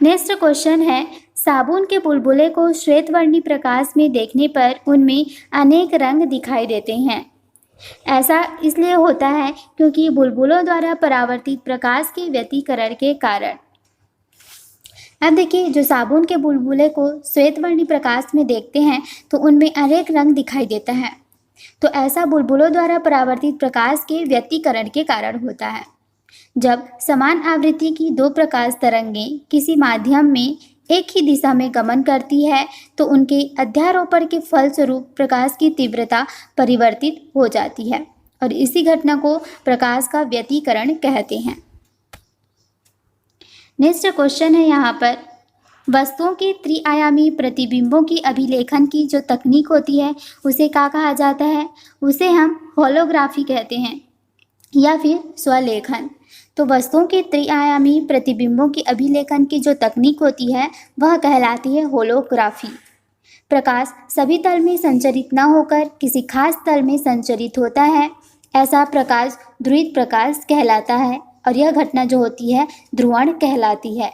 नेक्स्ट क्वेश्चन है, साबुन के बुलबुले को श्वेतवर्णी प्रकाश में देखने पर उनमें अनेक रंग दिखाई देते हैं। ऐसा इसलिए होता है क्योंकि बुलबुलों द्वारा परावर्तित प्रकाश के व्यतिकरण के कारण। अब देखिए, जो साबुन के बुलबुले को श्वेतवर्णी प्रकाश में देखते हैं तो उनमें अनेक रंग दिखाई देता है। तो ऐसा बुलबुलों द्वारा परावर्तित प्रकाश के व्यतिकरण के कारण होता है। जब समान आवृत्ति की दो प्रकाश तरंगें किसी माध्यम में एक ही दिशा में गमन करती है तो उनके अध्यारोपण के फलस्वरूप प्रकाश की तीव्रता परिवर्तित हो जाती है और इसी घटना को प्रकाश का व्यतिकरण कहते हैं। नेक्स्ट क्वेश्चन है यहाँ पर, वस्तुओं के त्रिआयामी प्रतिबिंबों की अभिलेखन की जो तकनीक होती है उसे क्या कहा जाता है? उसे हम होलोग्राफी कहते हैं या फिर स्वलेखन। तो वस्तुओं के त्रिआयामी प्रतिबिंबों की अभिलेखन की जो तकनीक होती है वह कहलाती है होलोग्राफी। प्रकाश सभी तल में संचरित न होकर किसी खास तल में संचरित होता है, ऐसा प्रकाश ध्रुवित प्रकाश कहलाता है और यह घटना जो होती है ध्रुवण कहलाती है।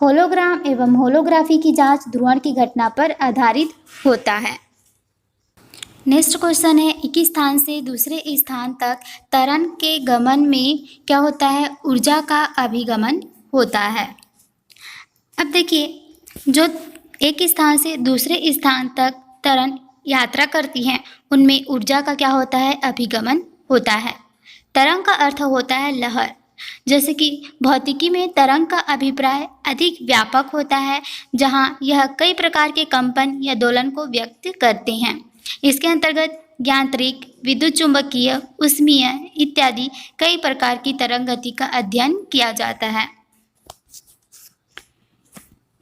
होलोग्राम एवं होलोग्राफी की जांच ध्रुवण की घटना पर आधारित होता है। नेक्स्ट क्वेश्चन है, एक स्थान से दूसरे स्थान तक तरंग के गमन में क्या होता है? ऊर्जा का अभिगमन होता है। अब देखिए, जो एक स्थान से दूसरे स्थान तक तरंग यात्रा करती हैं उनमें ऊर्जा का क्या होता है? अभिगमन होता है। तरंग का अर्थ होता है लहर। जैसे कि भौतिकी में तरंग का अभिप्राय अधिक व्यापक होता है, जहां यह कई प्रकार के कंपन या दोलन को व्यक्त करते हैं। इसके अंतर्गत यांत्रिक, विद्युत चुंबकीय, ऊष्मीय इत्यादि कई प्रकार की तरंग गति का अध्ययन किया जाता है।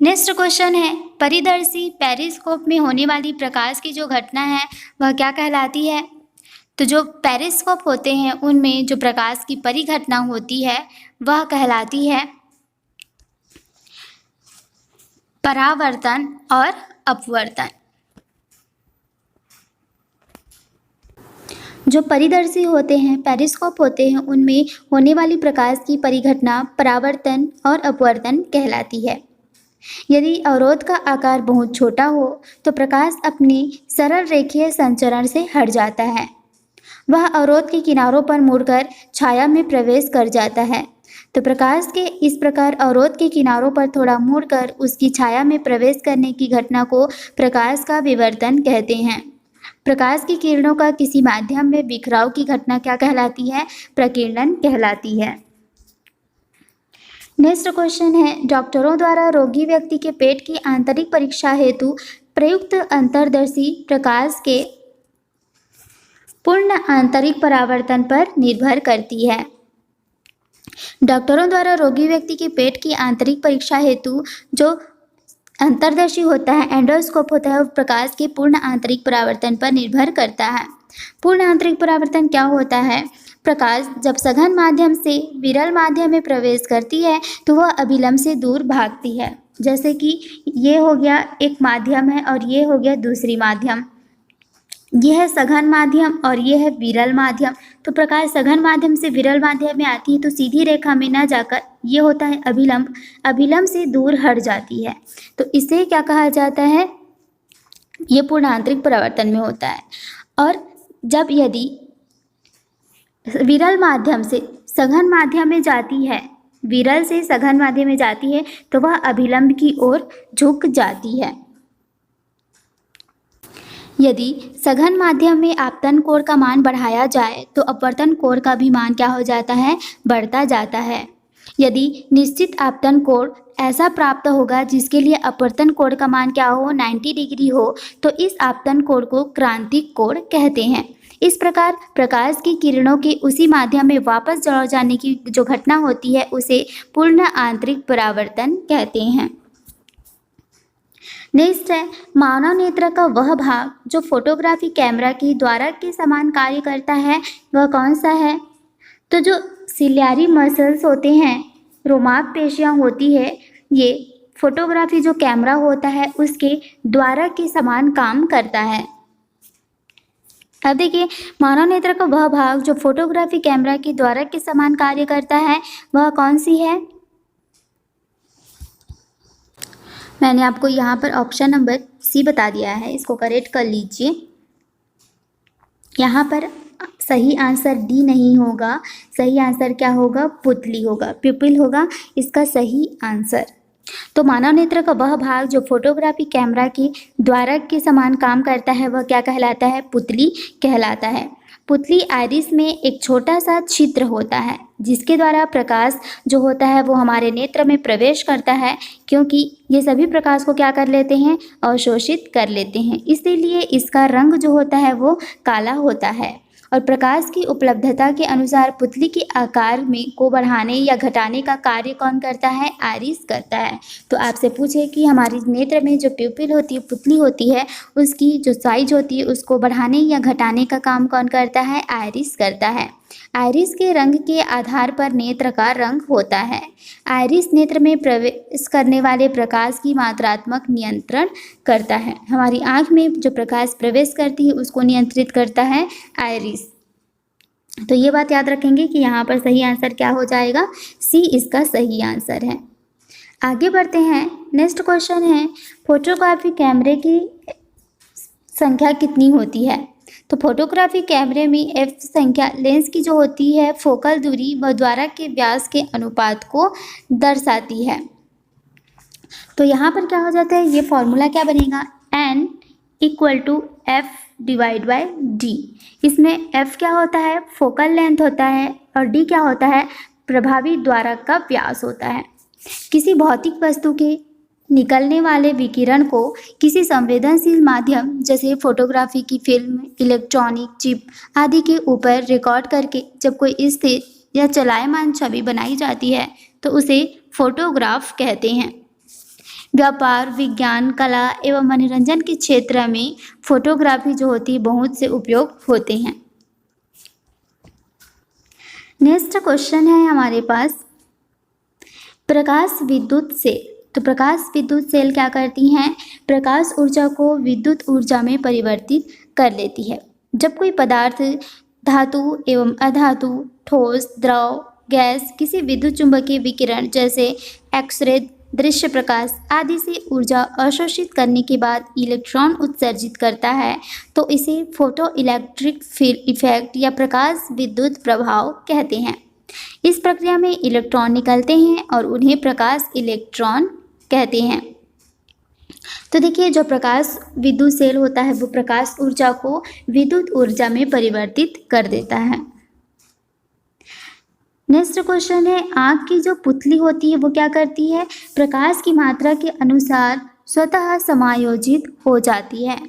नेक्स्ट क्वेश्चन है, परिदर्शी पेरिस्कोप में होने वाली प्रकाश की जो घटना है वह क्या कहलाती है? तो जो पेरिस्कोप होते हैं उनमें जो प्रकाश की परिघटना होती है वह कहलाती है परावर्तन और अपवर्तन। जो परिदर्शी होते हैं, पेरिस्कोप होते हैं, उनमें होने वाली प्रकाश की परिघटना परावर्तन और अपवर्तन कहलाती है। यदि अवरोध का आकार बहुत छोटा हो तो प्रकाश अपने सरल रेखीय संचरण से हट जाता है। वह अवरोध के किनारों पर मुड़कर छाया में प्रवेश कर जाता है। तो प्रकाश के इस प्रकार अवरोध के किनारों पर थोड़ा मुड़कर उसकी छाया में प्रवेश करने की घटना को प्रकाश का विवर्तन कहते हैं। प्रकाश की किरणों का किसी माध्यम में बिखराव की घटना क्या कहलाती है? प्रकीर्णन कहलाती है। नेक्स्ट क्वेश्चन है, डॉक्टरों द्वारा रोगी व्यक्ति के पेट की आंतरिक परीक्षा हेतु प्रयुक्त अंतर्दर्शी प्रकाश के पूर्ण आंतरिक परावर्तन पर निर्भर करती है। डॉक्टरों द्वारा रोगी व्यक्ति के पेट की आंतरिक परीक्षा हेतु जो अंतर्दर्शी होता है, एंडोस्कोप होता है, वो प्रकाश के पूर्ण आंतरिक परावर्तन पर निर्भर करता है। पूर्ण आंतरिक परावर्तन क्या होता है? प्रकाश जब सघन माध्यम से विरल माध्यम में प्रवेश करती है तो वह अभिलंब से दूर भागती है। जैसे कि ये हो गया एक माध्यम है और ये हो गया दूसरी माध्यम, यह है सघन माध्यम और यह है विरल माध्यम। तो प्रकाश सघन माध्यम से विरल माध्यम में आती है तो सीधी रेखा में ना जाकर ये होता है अभिलंब, अभिलंब से दूर हट जाती है। तो इसे क्या कहा जाता है? ये पूर्ण आंतरिक परावर्तन में होता है। और जब यदि विरल माध्यम से सघन माध्यम में जाती है, विरल से सघन माध्यम में जाती है तो वह अभिलंब की ओर झुक जाती है। यदि सघन माध्यम में आपतन कोण का मान बढ़ाया जाए तो अपवर्तन कोण का भी मान क्या हो जाता है? बढ़ता जाता है। यदि निश्चित आपतन कोण ऐसा प्राप्त होगा जिसके लिए अपवर्तन कोण का मान क्या हो? 90 डिग्री हो, तो इस आपतन कोण को क्रांतिक कोण कहते हैं। इस प्रकार प्रकाश की किरणों के उसी माध्यम में वापस लौट जाने की जो घटना होती है उसे पूर्ण आंतरिक परावर्तन कहते हैं। नेक्स्ट है, मानव नेत्र का वह भाग जो फोटोग्राफी कैमरा की द्वारक के समान कार्य करता है वह कौन सा है? तो जो सिलियरी मसल्स होते हैं, रोमाक पेशियां होती है, ये फोटोग्राफी जो कैमरा होता है उसके द्वारक के समान काम करता है। अब देखिए, मानव नेत्र का वह भाग जो फोटोग्राफी कैमरा की द्वारक के समान कार्य करता है वह कौन सी है? मैंने आपको यहाँ पर ऑप्शन नंबर सी बता दिया है, इसको करेक्ट कर लीजिए। यहाँ पर सही आंसर डी नहीं होगा, सही आंसर क्या होगा? पुतली होगा, प्यूपिल होगा इसका सही आंसर। तो मानव नेत्र का वह भाग जो फोटोग्राफी कैमरा की द्वारक के समान काम करता है वह क्या कहलाता है? पुतली कहलाता है। पुतली आइरिस में एक छोटा सा छिद्र होता है जिसके द्वारा प्रकाश जो होता है वो हमारे नेत्र में प्रवेश करता है, क्योंकि ये सभी प्रकाश को क्या कर लेते हैं? अवशोषित कर लेते हैं। इसीलिए इसका रंग जो होता है वो काला होता है। और प्रकाश की उपलब्धता के अनुसार पुतली के आकार में को बढ़ाने या घटाने का कार्य कौन करता है? आइरिस करता है। तो आपसे पूछे कि हमारी नेत्र में जो प्यूपिल होती है, पुतली होती है, उसकी जो साइज होती है उसको बढ़ाने या घटाने का काम कौन करता है? आइरिस करता है। आइरिस के रंग के आधार पर नेत्र का रंग होता है। आइरिस नेत्र में प्रवेश करने वाले प्रकाश की मात्रात्मक नियंत्रण करता है। हमारी आँख में जो प्रकाश प्रवेश करती है उसको नियंत्रित करता है आइरिस। तो ये बात याद रखेंगे कि यहाँ पर सही आंसर क्या हो जाएगा? सी इसका सही आंसर है। आगे बढ़ते हैं। नेक्स्ट क्वेश्चन है, फोटोग्राफी कैमरे की संख्या कितनी होती है? तो फोटोग्राफी कैमरे में एफ संख्या लेंस की जो होती है फोकल दूरी व द्वारा के व्यास के अनुपात को दर्शाती है। तो यहाँ पर क्या हो जाता है, ये फॉर्मूला क्या बनेगा? n equal to F divide by D. इसमें f क्या होता है? फोकल लेंथ होता है, और d क्या होता है? प्रभावी द्वारा का व्यास होता है। किसी भौतिक वस्तु के निकलने वाले विकिरण को किसी संवेदनशील माध्यम जैसे फोटोग्राफी की फिल्म, इलेक्ट्रॉनिक चिप आदि के ऊपर रिकॉर्ड करके जब कोई स्थिर या चलायमान छवि बनाई जाती है तो उसे फोटोग्राफ कहते हैं। व्यापार, विज्ञान, कला एवं मनोरंजन के क्षेत्र में फोटोग्राफी जो होती है बहुत से उपयोग होते हैं। नेक्स्ट क्वेश्चन है हमारे पास, प्रकाश विद्युत से। तो प्रकाश विद्युत सेल क्या करती हैं? प्रकाश ऊर्जा को विद्युत ऊर्जा में परिवर्तित कर लेती है। जब कोई पदार्थ, धातु एवं अधातु, ठोस, द्रव, गैस किसी विद्युत चुंबकीय विकिरण जैसे एक्सरे, दृश्य प्रकाश आदि से ऊर्जा अवशोषित करने के बाद इलेक्ट्रॉन उत्सर्जित करता है तो इसे फोटो इलेक्ट्रिक इफेक्ट या प्रकाश विद्युत प्रभाव कहते हैं। इस प्रक्रिया में इलेक्ट्रॉन निकलते हैं और उन्हें प्रकाश इलेक्ट्रॉन कहते हैं। तो देखिए, जो प्रकाश विद्युत सेल होता है वो प्रकाश ऊर्जा को विद्युत ऊर्जा में परिवर्तित कर देता है। नेक्स्ट क्वेश्चन है, आँख की जो पुतली होती है वो क्या करती है? प्रकाश की मात्रा के अनुसार स्वतः समायोजित हो जाती है।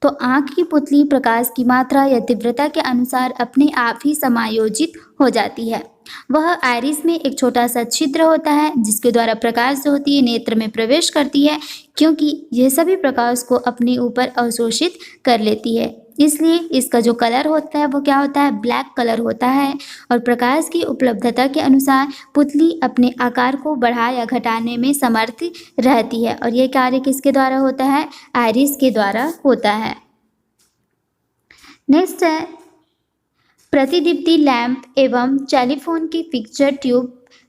तो आँख की पुतली प्रकाश की मात्रा या तीव्रता के अनुसार अपने आप ही समायोजित हो जाती है। वह आइरिस में एक छोटा सा छिद्र होता है जिसके द्वारा प्रकाश जो होती है नेत्र में प्रवेश करती है, क्योंकि यह सभी प्रकाश को अपने ऊपर अवशोषित कर लेती है। इसलिए इसका जो कलर होता है वो क्या होता है? ब्लैक कलर होता है। और प्रकाश की उपलब्धता के अनुसार पुतली अपने आकार को बढ़ा या घटाने में समर्थ रहती है, और ये कार्य किसके द्वारा होता है? आइरिस के द्वारा होता है। नेक्स्ट है, प्रतिदीप्ति लैंप एवं टेलीफोन की पिक्चर ट्यूब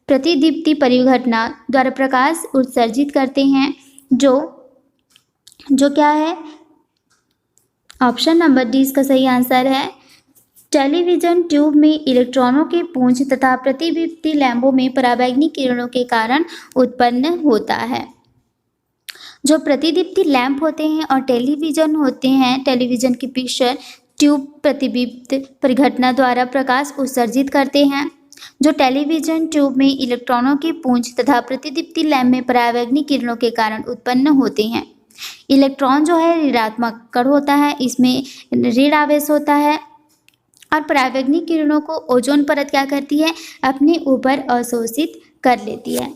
प्रतिदीप्ति परिघटना द्वारा प्रकाश उत्सर्जित करते हैं, जो क्या है? ऑप्शन नंबर डी इसका सही आंसर है। टेलीविजन ट्यूब में इलेक्ट्रॉनों के पुंज तथा प्रतिदीप्ति लैंपों में पराबैंगनी किरणों के कारण उत्पन्न होता है। जो प्रतिदीप्ति लैंप होते हैं और टेलीविजन होते हैं, टेलीविजन की पिक्चर ट्यूब प्रतिदीप्ति परिघटना द्वारा प्रकाश उत्सर्जित करते हैं। जो टेलीविजन ट्यूब में इलेक्ट्रॉनों के पुंज तथा प्रतिदीप्ति लैंप में पराबैंगनी किरणों के कारण उत्पन्न होते हैं। इलेक्ट्रॉन जो है ऋणात्मक कण होता है, इसमें ऋण आवेश होता है, और पराबैंगनी किरणों को ओजोन परत क्या करती है? अपने ऊपर अवशोषित कर लेती है।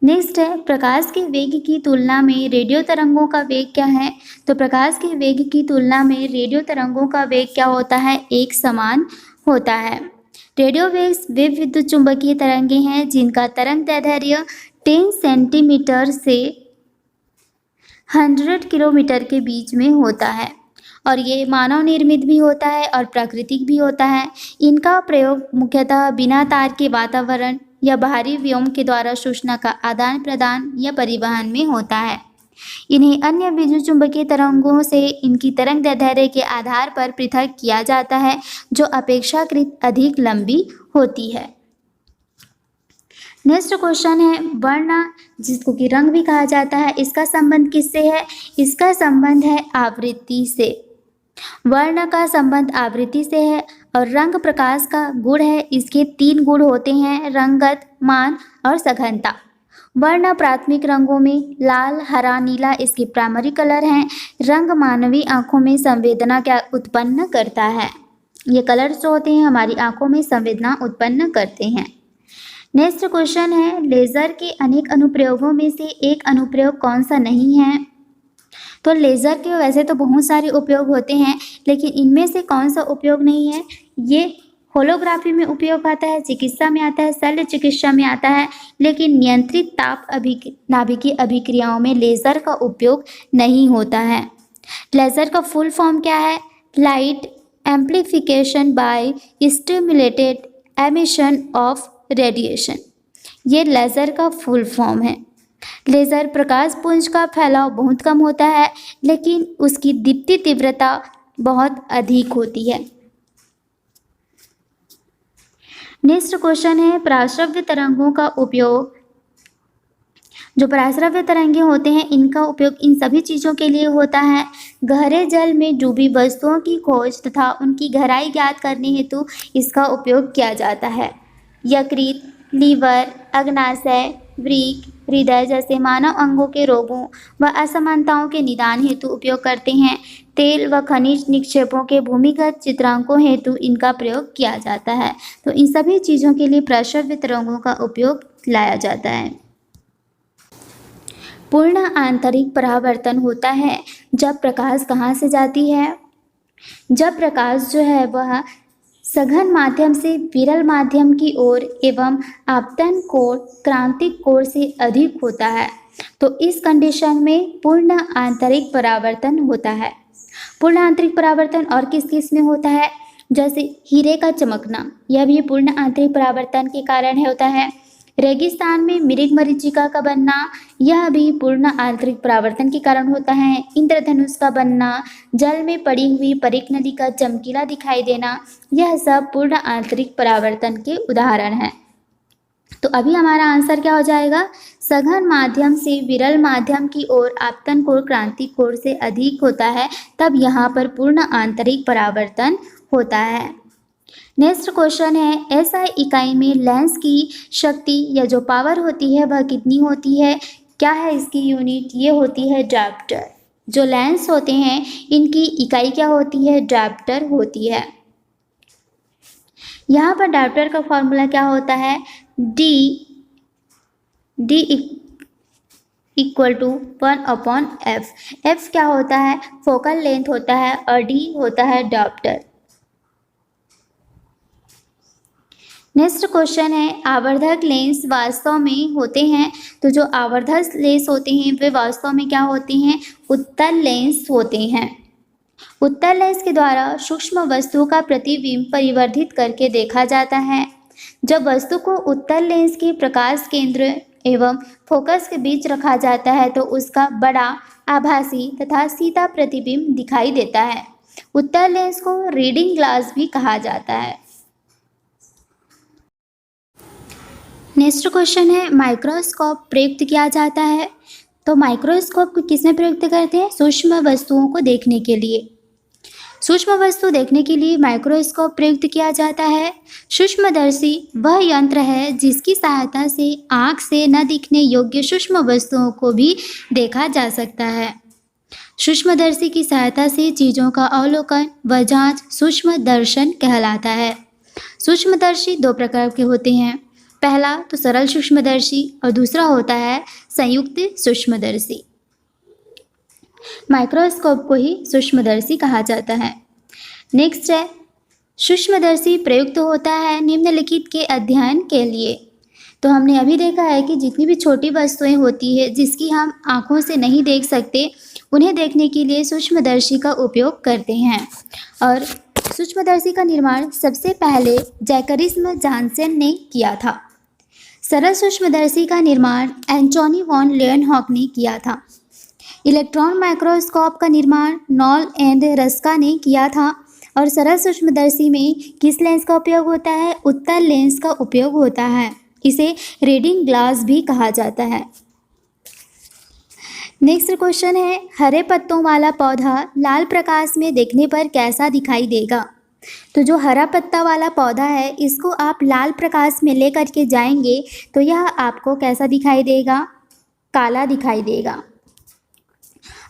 नेक्स्ट है, प्रकाश के वेग की तुलना में रेडियो तरंगों का वेग क्या है? तो प्रकाश के वेग की तुलना में रेडियो तरंगों का वेग क्या होता है? एक समान होता है। रेडियो वेव्स वे विद्युत चुंबकीय तरंगे हैं जिनका तरंग दैर्ध्य 10 सेंटीमीटर से 100 किलोमीटर के बीच में होता है, और ये मानव निर्मित भी होता है और प्राकृतिक भी होता है। इनका प्रयोग मुख्यतः बिना तार के वातावरण या बाहरी व्योम के द्वारा सूचना का आदान प्रदान या परिवहन में होता है। इन्हें अन्य विद्युत चुंबकीय तरंगों से इनकी तरंग दैर्ध्य के आधार पर पृथक किया जाता है, जो अपेक्षाकृत अधिक लंबी होती है। नेक्स्ट क्वेश्चन है, वर्ण जिसको कि रंग भी कहा जाता है, इसका संबंध किससे है? इसका संबंध है आवृत्ति से। वर्ण का संबंध आवृत्ति से है, और रंग प्रकाश का गुण है। इसके 3 गुण होते हैं, रंगत, मान और सघनता। वर्ण प्राथमिक रंगों में लाल, हरा, नीला इसके प्राइमरी कलर हैं। रंग मानवीय आंखों में संवेदना क्या उत्पन्न करता है? ये कलर्स जो होते हैं हमारी आंखों में संवेदना उत्पन्न करते हैं। नेक्स्ट क्वेश्चन है, लेज़र के अनेक अनुप्रयोगों में से एक अनुप्रयोग कौन सा नहीं है? तो लेज़र के वैसे तो बहुत सारे उपयोग होते हैं, लेकिन इनमें से कौन सा उपयोग नहीं है? ये होलोग्राफी में उपयोग आता है, चिकित्सा में आता है, शल्य चिकित्सा में आता है, लेकिन नियंत्रित ताप नाभिकीय अभिक्रियाओं में लेज़र का उपयोग नहीं होता है। लेज़र का फुल फॉर्म क्या है? Light amplification by stimulated emission of radiation, ये लेज़र का फुल फॉर्म है। लेज़र प्रकाश पुंज का फैलाव बहुत कम होता है, लेकिन उसकी दीप्ति तीव्रता बहुत अधिक होती है। नेक्स्ट क्वेश्चन है, पराश्रव्य तरंगों का उपयोग। जो पराश्रव्य तरंगे होते हैं इनका उपयोग इन सभी चीज़ों के लिए होता है। गहरे जल में डूबी वस्तुओं की खोज तथा उनकी गहराई ज्ञात करने हेतु इसका उपयोग किया जाता है। यकृत, लीवर, अग्नाशय, वृक्क, हृदय जैसे मानव अंगों के रोगों व असमानताओं के निदान हेतु उपयोग करते हैं। तेल व खनिज निक्षेपों के भूमिगत चित्रांकों हेतु इनका प्रयोग किया जाता है। तो इन सभी चीज़ों के लिए पराश्रव्य तरंगों का उपयोग लाया जाता है। पूर्ण आंतरिक परावर्तन होता है जब प्रकाश कहाँ से जाती है? जब प्रकाश जो है वह सघन माध्यम से विरल माध्यम की ओर एवं आपतन कोण क्रांतिक कोण से अधिक होता है, तो इस कंडीशन में पूर्ण आंतरिक परावर्तन होता है। पूर्ण आंतरिक परावर्तन और किस किस में होता है? जैसे हीरे का चमकना, यह भी पूर्ण आंतरिक परावर्तन के कारण होता है। रेगिस्तान में मृग मरीचिका का बनना, यह भी पूर्ण आंतरिक परावर्तन के कारण होता है। इंद्रधनुष का बनना, जल में पड़ी हुई परिक नदी का चमकीला दिखाई देना, यह सब पूर्ण आंतरिक परावर्तन के उदाहरण हैं। तो अभी हमारा आंसर क्या हो जाएगा? सघन माध्यम से विरल माध्यम की ओर आपतन कोण क्रांतिक कोण से अधिक होता है, तब यहाँ पर पूर्ण आंतरिक परावर्तन होता है। नेक्स्ट क्वेश्चन है, एसआई इकाई में लेंस की शक्ति या जो पावर होती है वह कितनी होती है? क्या है इसकी यूनिट? ये होती है डायप्टर। जो लेंस होते हैं इनकी इकाई क्या होती है? डायप्टर होती है। यहाँ पर डायप्टर का फॉर्मूला क्या होता है? D equal to 1/f। f क्या होता है? फोकल लेंथ होता है और d होता है डायप्टर। नेक्स्ट क्वेश्चन है, आवर्धक लेंस वास्तव में होते हैं। तो जो आवर्धक लेंस होते हैं वे वास्तव में क्या होते हैं? उत्तल लेंस होते हैं। उत्तल लेंस के द्वारा सूक्ष्म वस्तु का प्रतिबिंब परिवर्धित करके देखा जाता है। जब वस्तु को उत्तल लेंस के प्रकाश केंद्र एवं फोकस के बीच रखा जाता है तो उसका बड़ा, आभासी तथा सीधा प्रतिबिंब दिखाई देता है। उत्तल लेंस को रीडिंग ग्लास भी कहा जाता है। नेक्स्ट क्वेश्चन है, माइक्रोस्कोप प्रयुक्त किया जाता है। तो माइक्रोस्कोप को किसमें प्रयुक्त करते हैं? सूक्ष्म वस्तुओं को देखने के लिए। सूक्ष्म वस्तु देखने के लिए माइक्रोस्कोप प्रयुक्त किया जाता है। सूक्ष्मदर्शी वह यंत्र है जिसकी सहायता से आँख से न दिखने योग्य सूक्ष्म वस्तुओं को भी देखा जा सकता है। सूक्ष्मदर्शी की सहायता से चीज़ों का अवलोकन व जांच सूक्ष्म दर्शन कहलाता है। सूक्ष्मदर्शी दो प्रकार के होते हैं। पहला तो सरल सूक्ष्मदर्शी और दूसरा होता है संयुक्त सूक्ष्मदर्शी। माइक्रोस्कोप को ही सूक्ष्मदर्शी कहा जाता है। नेक्स्ट है, सूक्ष्मदर्शी प्रयुक्त होता है निम्नलिखित के अध्ययन के लिए। तो हमने अभी देखा है कि जितनी भी छोटी वस्तुएं होती है जिसकी हम आँखों से नहीं देख सकते, उन्हें देखने के लिए सूक्ष्मदर्शी का उपयोग करते हैं। और सूक्ष्मदर्शी का निर्माण सबसे पहले जैकरिस्म जानसेन ने किया था। सरल सूक्ष्मदर्शी का निर्माण एंटोनी वॉन लेयनहॉक ने किया था। इलेक्ट्रॉन माइक्रोस्कोप का निर्माण नॉल एंड रस्का ने किया था। और सरल सूक्ष्मदर्शी में किस लेंस का उपयोग होता है? उत्तल लेंस का उपयोग होता है। इसे रीडिंग ग्लास भी कहा जाता है। नेक्स्ट क्वेश्चन है, हरे पत्तों वाला पौधा लाल प्रकाश में देखने पर कैसा दिखाई देगा? तो जो हरा पत्ता वाला पौधा है इसको आप लाल प्रकाश में ले करके जाएंगे तो यह आपको कैसा दिखाई देगा? काला दिखाई देगा।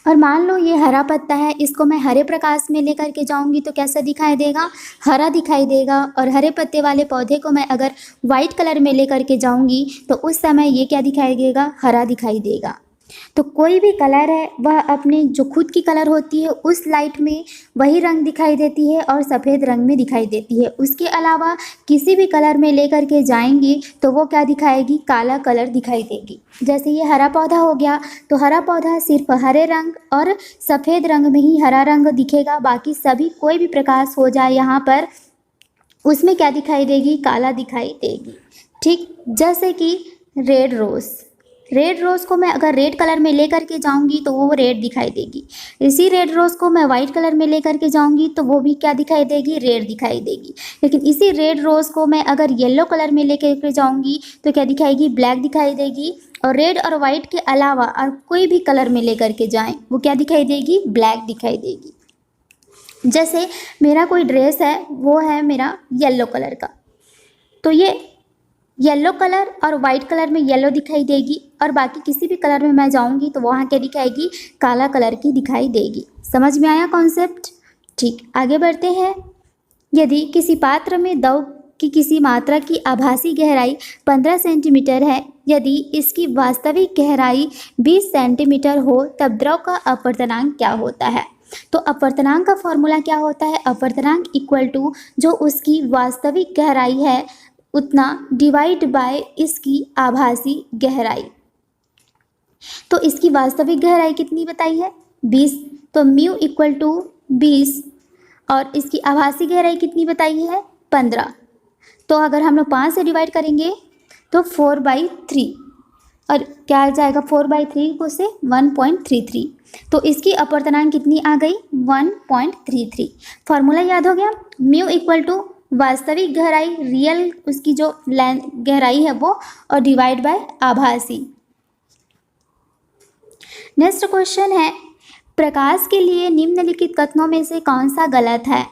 और मान लो ये हरा पत्ता है, इसको मैं हरे प्रकाश में लेकर के जाऊंगी तो कैसा दिखाई देगा? हरा दिखाई देगा। और हरे पत्ते वाले पौधे को मैं अगर वाइट कलर में लेकर के जाऊंगी तो उस समय ये क्या दिखाई देगा? हरा दिखाई देगा। तो कोई भी कलर है वह अपने जो खुद की कलर होती है उस लाइट में वही रंग दिखाई देती है और सफ़ेद रंग में दिखाई देती है। उसके अलावा किसी भी कलर में लेकर के जाएंगे तो वो क्या दिखाएगी? काला कलर दिखाई देगी। जैसे ये हरा पौधा हो गया तो हरा पौधा सिर्फ हरे रंग और सफ़ेद रंग में ही हरा रंग दिखेगा, बाकी सभी कोई भी प्रकाश हो जाए यहाँ पर उसमें क्या दिखाई देगी? काला दिखाई देगी। ठीक, जैसे कि रेड रोज़ को मैं अगर रेड कलर में लेकर के जाऊंगी तो वो रेड दिखाई देगी। इसी रेड रोज़ को मैं वाइट कलर में लेकर के जाऊंगी तो वो भी क्या दिखाई देगी? रेड दिखाई देगी। लेकिन इसी रेड रोज़ को मैं अगर येलो कलर में लेकर के जाऊंगी तो क्या दिखाएगी? ब्लैक दिखाई देगी। और रेड और वाइट के अलावा और कोई भी कलर में लेकर के जाएँ वो क्या दिखाई देगी? ब्लैक दिखाई देगी। जैसे मेरा कोई ड्रेस है, वो है मेरा येलो कलर का, तो ये येलो कलर और वाइट कलर में येलो दिखाई देगी और बाकी किसी भी कलर में मैं जाऊंगी तो वहाँ क्या दिखाएगी? काला कलर की दिखाई देगी। समझ में आया कॉन्सेप्ट? ठीक, आगे बढ़ते हैं। यदि किसी पात्र में द्रव की किसी मात्रा की आभासी गहराई 15 सेंटीमीटर है, यदि इसकी वास्तविक गहराई 20 सेंटीमीटर हो तब द्रव का अपवर्तनांक क्या होता है? तो अपवर्तनांक का फॉर्मूला क्या होता है? अपवर्तनांक इक्वल टू जो उसकी वास्तविक गहराई है उतना डिवाइड बाय इसकी आभासी गहराई। तो इसकी वास्तविक गहराई कितनी बताई है? 20, तो म्यू इक्वल टू 20 और इसकी आभासी गहराई कितनी बताई है? 15। तो अगर हम लोग 5 से डिवाइड करेंगे तो 4/3 और क्या आ जाएगा? 4/3 को से 1.33। तो इसकी अपवर्तनांक कितनी आ गई? 1.33। फॉर्मूला याद हो गया? म्यू इक्वल टू वास्तविक गहराई, रियल उसकी जो गहराई है वो, और डिवाइड बाय आभासी। नेक्स्ट क्वेश्चन है, प्रकाश के लिए निम्नलिखित कथनों में से कौन सा गलत है?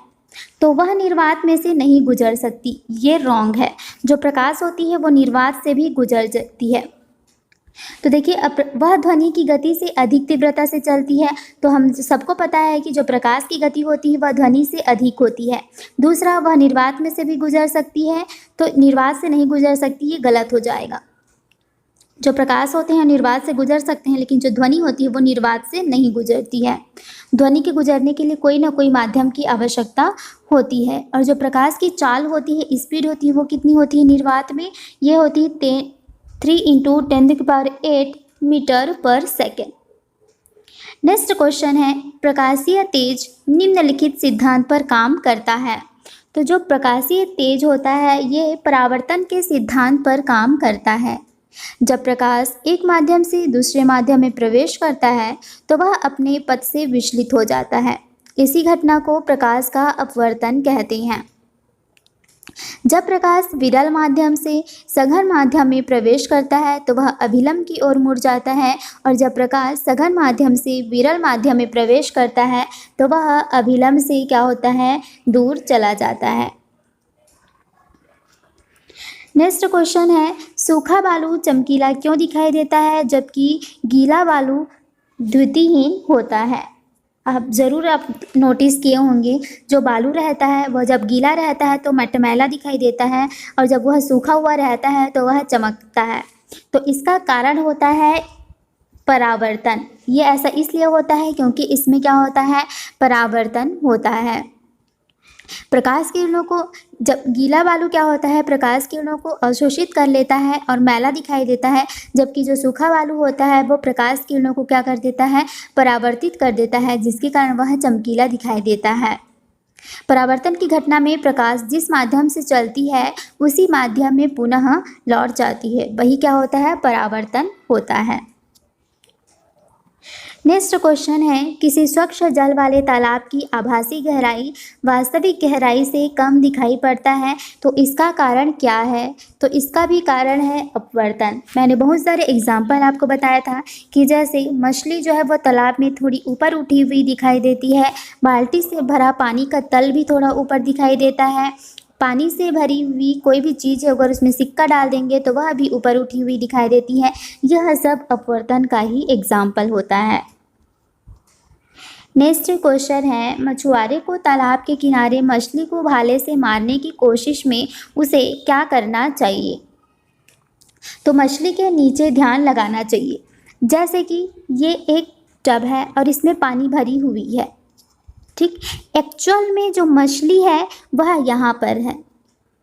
तो वह निर्वात में से नहीं गुजर सकती, ये रॉन्ग है। जो प्रकाश होती है वो निर्वात से भी गुजर सकती है। तो देखिए, वह ध्वनि की गति से अधिक तीव्रता से चलती है। तो हम सबको पता है कि जो प्रकाश की गति होती है वह ध्वनि से अधिक होती है। दूसरा, वह निर्वात में से भी गुजर सकती है, तो निर्वात से नहीं गुजर सकती, ये गलत हो जाएगा। जो प्रकाश होते हैं निर्वात से गुजर सकते हैं, लेकिन जो ध्वनि होती है वो निर्वात से नहीं गुजरती है। ध्वनि के गुजरने के लिए कोई ना कोई माध्यम की आवश्यकता होती है। और जो प्रकाश की चाल होती है, स्पीड होती है, वो कितनी होती है निर्वात में? ये होती है 3 × 10⁸ मीटर पर सेकेंड। नेक्स्ट क्वेश्चन है, प्रकाशीय तेज निम्नलिखित सिद्धांत पर काम करता है। तो जो प्रकाशीय तेज होता है ये परावर्तन के सिद्धांत पर काम करता है। जब प्रकाश एक माध्यम से दूसरे माध्यम में प्रवेश करता है तो वह अपने पथ से विचलित हो जाता है। इसी घटना को प्रकाश का अपवर्तन कहते हैं। जब प्रकाश विरल माध्यम से सघन माध्यम में प्रवेश करता है तो वह अभिलंब की ओर मुड़ जाता है, और जब प्रकाश सघन माध्यम से विरल माध्यम में प्रवेश करता है तो वह अभिलंब से क्या होता है? दूर चला जाता है। नेक्स्ट क्वेश्चन है, सूखा बालू चमकीला क्यों दिखाई देता है जबकि गीला बालू द्युतिहीन होता है? आप ज़रूर नोटिस किए होंगे, जो बालू रहता है वह जब गीला रहता है तो मटमैला दिखाई देता है, और जब वह सूखा हुआ रहता है तो वह चमकता है। तो इसका कारण होता है परावर्तन। ये ऐसा इसलिए होता है क्योंकि इसमें क्या होता है? परावर्तन होता है। प्रकाश किरणों को, जब गीला बालू क्या होता है? प्रकाश किरणों को अवशोषित कर लेता है और मैला दिखाई देता है, जबकि जो सूखा बालू होता है वो प्रकाश किरणों को क्या कर देता है? परावर्तित कर देता है, जिसके कारण वह चमकीला दिखाई देता है। परावर्तन की घटना में प्रकाश जिस माध्यम से चलती है उसी माध्यम में पुनः लौट जाती है, वही क्या होता है? परावर्तन होता है। नेक्स्ट क्वेश्चन है, किसी स्वच्छ जल वाले तालाब की आभासी गहराई वास्तविक गहराई से कम दिखाई पड़ता है, तो इसका कारण क्या है? तो इसका भी कारण है अपवर्तन। मैंने बहुत सारे एग्जाम्पल आपको बताया था कि जैसे मछली जो है वो तालाब में थोड़ी ऊपर उठी हुई दिखाई देती है, बाल्टी से भरा पानी का तल भी थोड़ा ऊपर दिखाई देता है, पानी से भरी हुई कोई भी चीज़ है अगर उसमें सिक्का डाल देंगे तो वह भी ऊपर उठी हुई दिखाई देती है। यह सब अपवर्तन का ही एग्जाम्पल होता है। नेक्स्ट क्वेश्चन है, मछुआरे को तालाब के किनारे मछली को भाले से मारने की कोशिश में उसे क्या करना चाहिए? तो मछली के नीचे ध्यान लगाना चाहिए। जैसे कि ये एक टब है और इसमें पानी भरी हुई है, ठीक। एक्चुअल में जो मछली है वह यहाँ पर है,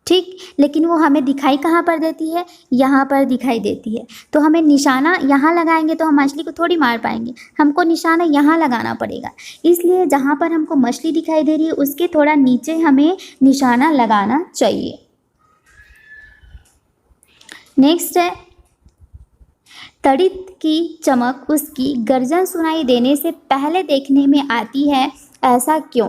ठीक, लेकिन वो हमें दिखाई कहाँ पर देती है? यहाँ पर दिखाई देती है। तो हमें निशाना यहाँ लगाएंगे तो हम मछली को थोड़ी मार पाएंगे, हमको निशाना यहाँ लगाना पड़ेगा। इसलिए जहाँ पर हमको मछली दिखाई दे रही है उसके थोड़ा नीचे हमें निशाना लगाना चाहिए। नेक्स्ट है, तड़ित की चमक उसकी गर्जन सुनाई देने से पहले देखने में आती है, ऐसा क्यों?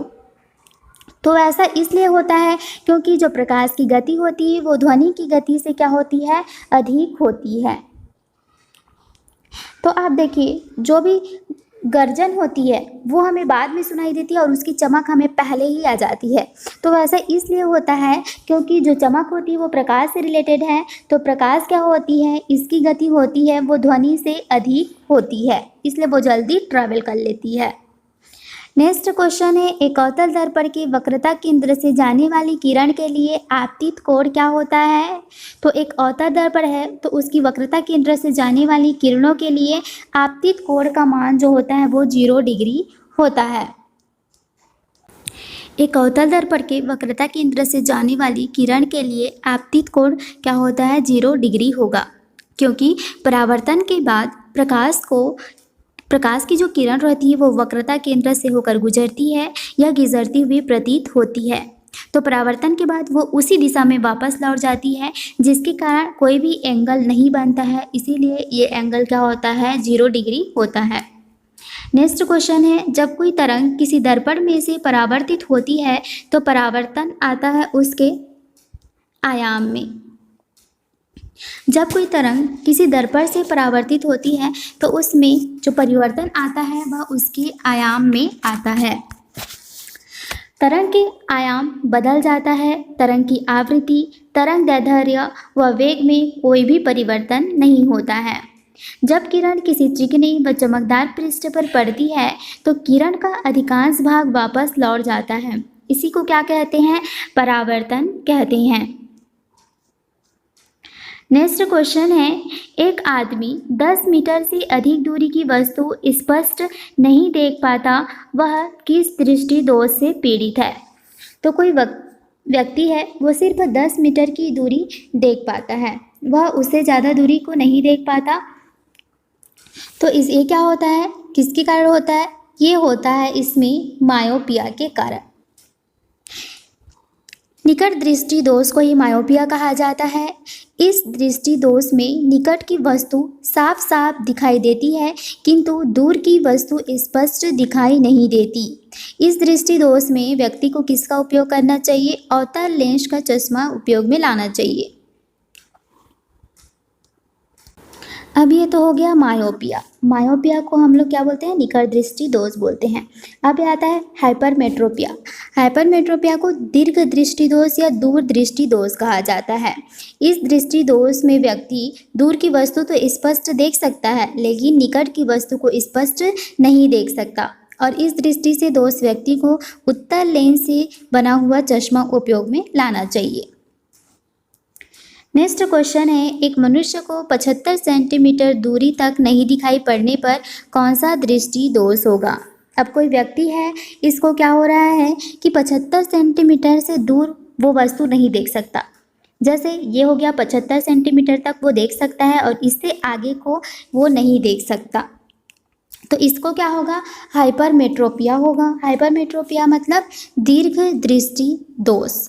तो ऐसा इसलिए होता है क्योंकि जो प्रकाश की गति होती है वो ध्वनि की गति से क्या होती है? अधिक होती है। तो आप देखिए, जो भी गर्जन होती है वो हमें बाद में सुनाई देती है और उसकी चमक हमें पहले ही आ जाती है। तो वैसा इसलिए होता है क्योंकि जो चमक होती है वो प्रकाश से रिलेटेड है। तो प्रकाश क्या होती है? इसकी गति होती है वो ध्वनि से अधिक होती है, इसलिए वो जल्दी ट्रैवल कर लेती है। नेक्स्ट क्वेश्चन है, एक अवतल दर्पण की वक्रता केंद्र से जाने वाली किरण के लिए आपतित कोण क्या होता है? तो एक अवतल दर्पण है तो उसकी वक्रता केंद्र से जाने वाली किरणों के लिए आपतित कोण का मान जो होता है वो 0 डिग्री होता है। एक अवतल दर्पण के वक्रता केंद्र से जाने वाली किरण के लिए आपतित कोण क्या होता है? 0 डिग्री होगा, क्योंकि परावर्तन के बाद प्रकाश की जो किरण रहती है वो वक्रता केंद्र से होकर गुजरती है या गुजरती हुई प्रतीत होती है। तो परावर्तन के बाद वो उसी दिशा में वापस लौट जाती है, जिसके कारण कोई भी एंगल नहीं बनता है, इसीलिए ये एंगल क्या होता है? 0 डिग्री होता है। नेक्स्ट क्वेश्चन है, जब कोई तरंग किसी दर्पण में से परावर्तित होती है तो परावर्तन आता है उसके आयाम में। जब कोई तरंग किसी दर्पण से परावर्तित होती है तो उसमें जो परिवर्तन आता है वह उसके आयाम में आता है। तरंग के आयाम बदल जाता है। तरंग की आवृत्ति, तरंग दैर्ध्य व वेग में कोई भी परिवर्तन नहीं होता है। जब किरण किसी चिकनी व चमकदार पृष्ठ पर पड़ती है तो किरण का अधिकांश भाग वापस लौट जाता है। इसी को क्या कहते हैं? परावर्तन कहते हैं। नेक्स्ट क्वेश्चन है, एक आदमी 10 मीटर से अधिक दूरी की वस्तु स्पष्ट नहीं देख पाता, वह किस दृष्टि दोष से पीड़ित है? तो कोई व्यक्ति है वो सिर्फ 10 मीटर की दूरी देख पाता है, वह उससे ज़्यादा दूरी को नहीं देख पाता। तो ये क्या होता है? किसके कारण होता है? ये होता है इसमें मायोपिया के कारण। निकट दृष्टि दोष को ही मायोपिया कहा जाता है। इस दृष्टि दोष में निकट की वस्तु साफ साफ दिखाई देती है किंतु दूर की वस्तु स्पष्ट दिखाई नहीं देती। इस दृष्टि दोष में व्यक्ति को किसका उपयोग करना चाहिए? अवतल लेंस का चश्मा उपयोग में लाना चाहिए। अब ये तो हो गया मायोपिया। मायोपिया को हम लोग क्या बोलते हैं? निकट दृष्टि दोष बोलते हैं। अब आता है हाइपरमेट्रोपिया। हाइपरमेट्रोपिया को दीर्घ दृष्टि दोष या दूर दृष्टि दोष कहा जाता है। इस दृष्टि दोष में व्यक्ति दूर की वस्तु तो स्पष्ट देख सकता है लेकिन निकट की वस्तु को स्पष्ट नहीं देख सकता, और इस दृष्टि से दोष व्यक्ति को उत्तल लेंस से बना हुआ चश्मा उपयोग में लाना चाहिए। नेक्स्ट क्वेश्चन है, एक मनुष्य को 75 सेंटीमीटर दूरी तक नहीं दिखाई पड़ने पर कौन सा दृष्टि दोष होगा? अब कोई व्यक्ति है, इसको क्या हो रहा है कि 75 सेंटीमीटर से दूर वो वस्तु नहीं देख सकता। जैसे ये हो गया 75 सेंटीमीटर तक वो देख सकता है और इससे आगे को वो नहीं देख सकता, तो इसको क्या होगा? हाइपरमेट्रोपिया होगा। हाइपरमेट्रोपिया मतलब दीर्घ दृष्टि दोष।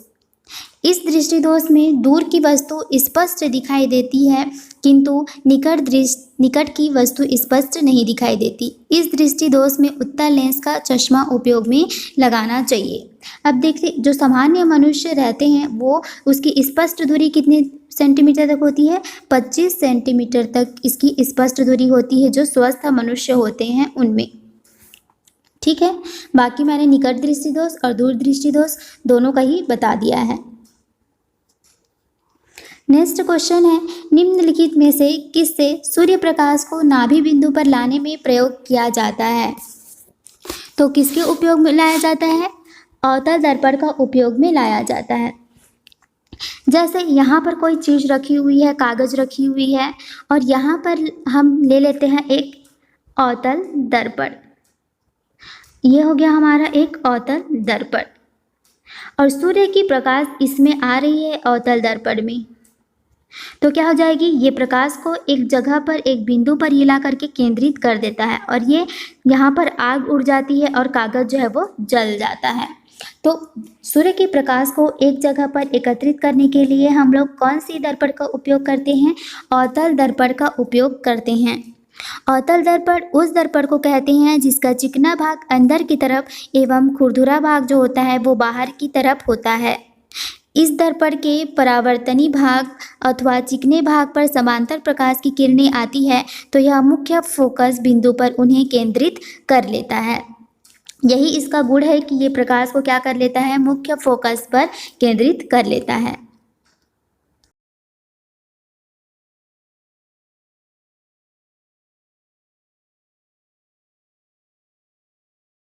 इस दृष्टिदोष में दूर की वस्तु स्पष्ट दिखाई देती है, किंतु निकट की वस्तु स्पष्ट नहीं दिखाई देती। इस दृष्टिदोष में उत्तल लेंस का चश्मा उपयोग में लगाना चाहिए। अब देखिए, जो सामान्य मनुष्य रहते हैं वो उसकी स्पष्ट दूरी कितने सेंटीमीटर तक होती है? 25 सेंटीमीटर तक इसकी स्पष्ट दूरी होती है, जो स्वस्थ मनुष्य होते हैं उनमें। ठीक है, बाकी मैंने निकट दृष्टिदोष और दूर दृष्टिदोष दोनों का ही बता दिया है। नेक्स्ट क्वेश्चन है, निम्नलिखित में से किससे सूर्य प्रकाश को नाभि बिंदु पर लाने में प्रयोग किया जाता है? तो किसके उपयोग में लाया जाता है? अवतल दर्पण का उपयोग में लाया जाता है। जैसे यहाँ पर कोई चीज़ रखी हुई है, कागज़ रखी हुई है, और यहाँ पर हम ले लेते हैं एक अवतल दर्पण। ये हो गया हमारा एक अवतल दर्पण, और सूर्य की प्रकाश इसमें आ रही है अवतल दर्पण में। तो क्या हो जाएगी? ये प्रकाश को एक जगह पर, एक बिंदु पर हिला करके केंद्रित कर देता है, और ये यहाँ पर आग उड़ जाती है और कागज़ जो है वो जल जाता है। तो सूर्य के प्रकाश को एक जगह पर एकत्रित करने के लिए हम लोग कौन सी दर्पण का उपयोग करते हैं? अवतल दर्पण का उपयोग करते हैं। अवतल दर्पण उस दर्पण को कहते हैं जिसका चिकना भाग अंदर की तरफ एवं खुरदुरा भाग जो होता है वो बाहर की तरफ होता है। इस दर्पण के परावर्तनी भाग अथवा चिकने भाग पर समांतर प्रकाश की किरणें आती है, तो यह मुख्य फोकस बिंदु पर उन्हें केंद्रित कर लेता है। यही इसका गुण है कि ये प्रकाश को क्या कर लेता है? मुख्य फोकस पर केंद्रित कर लेता है।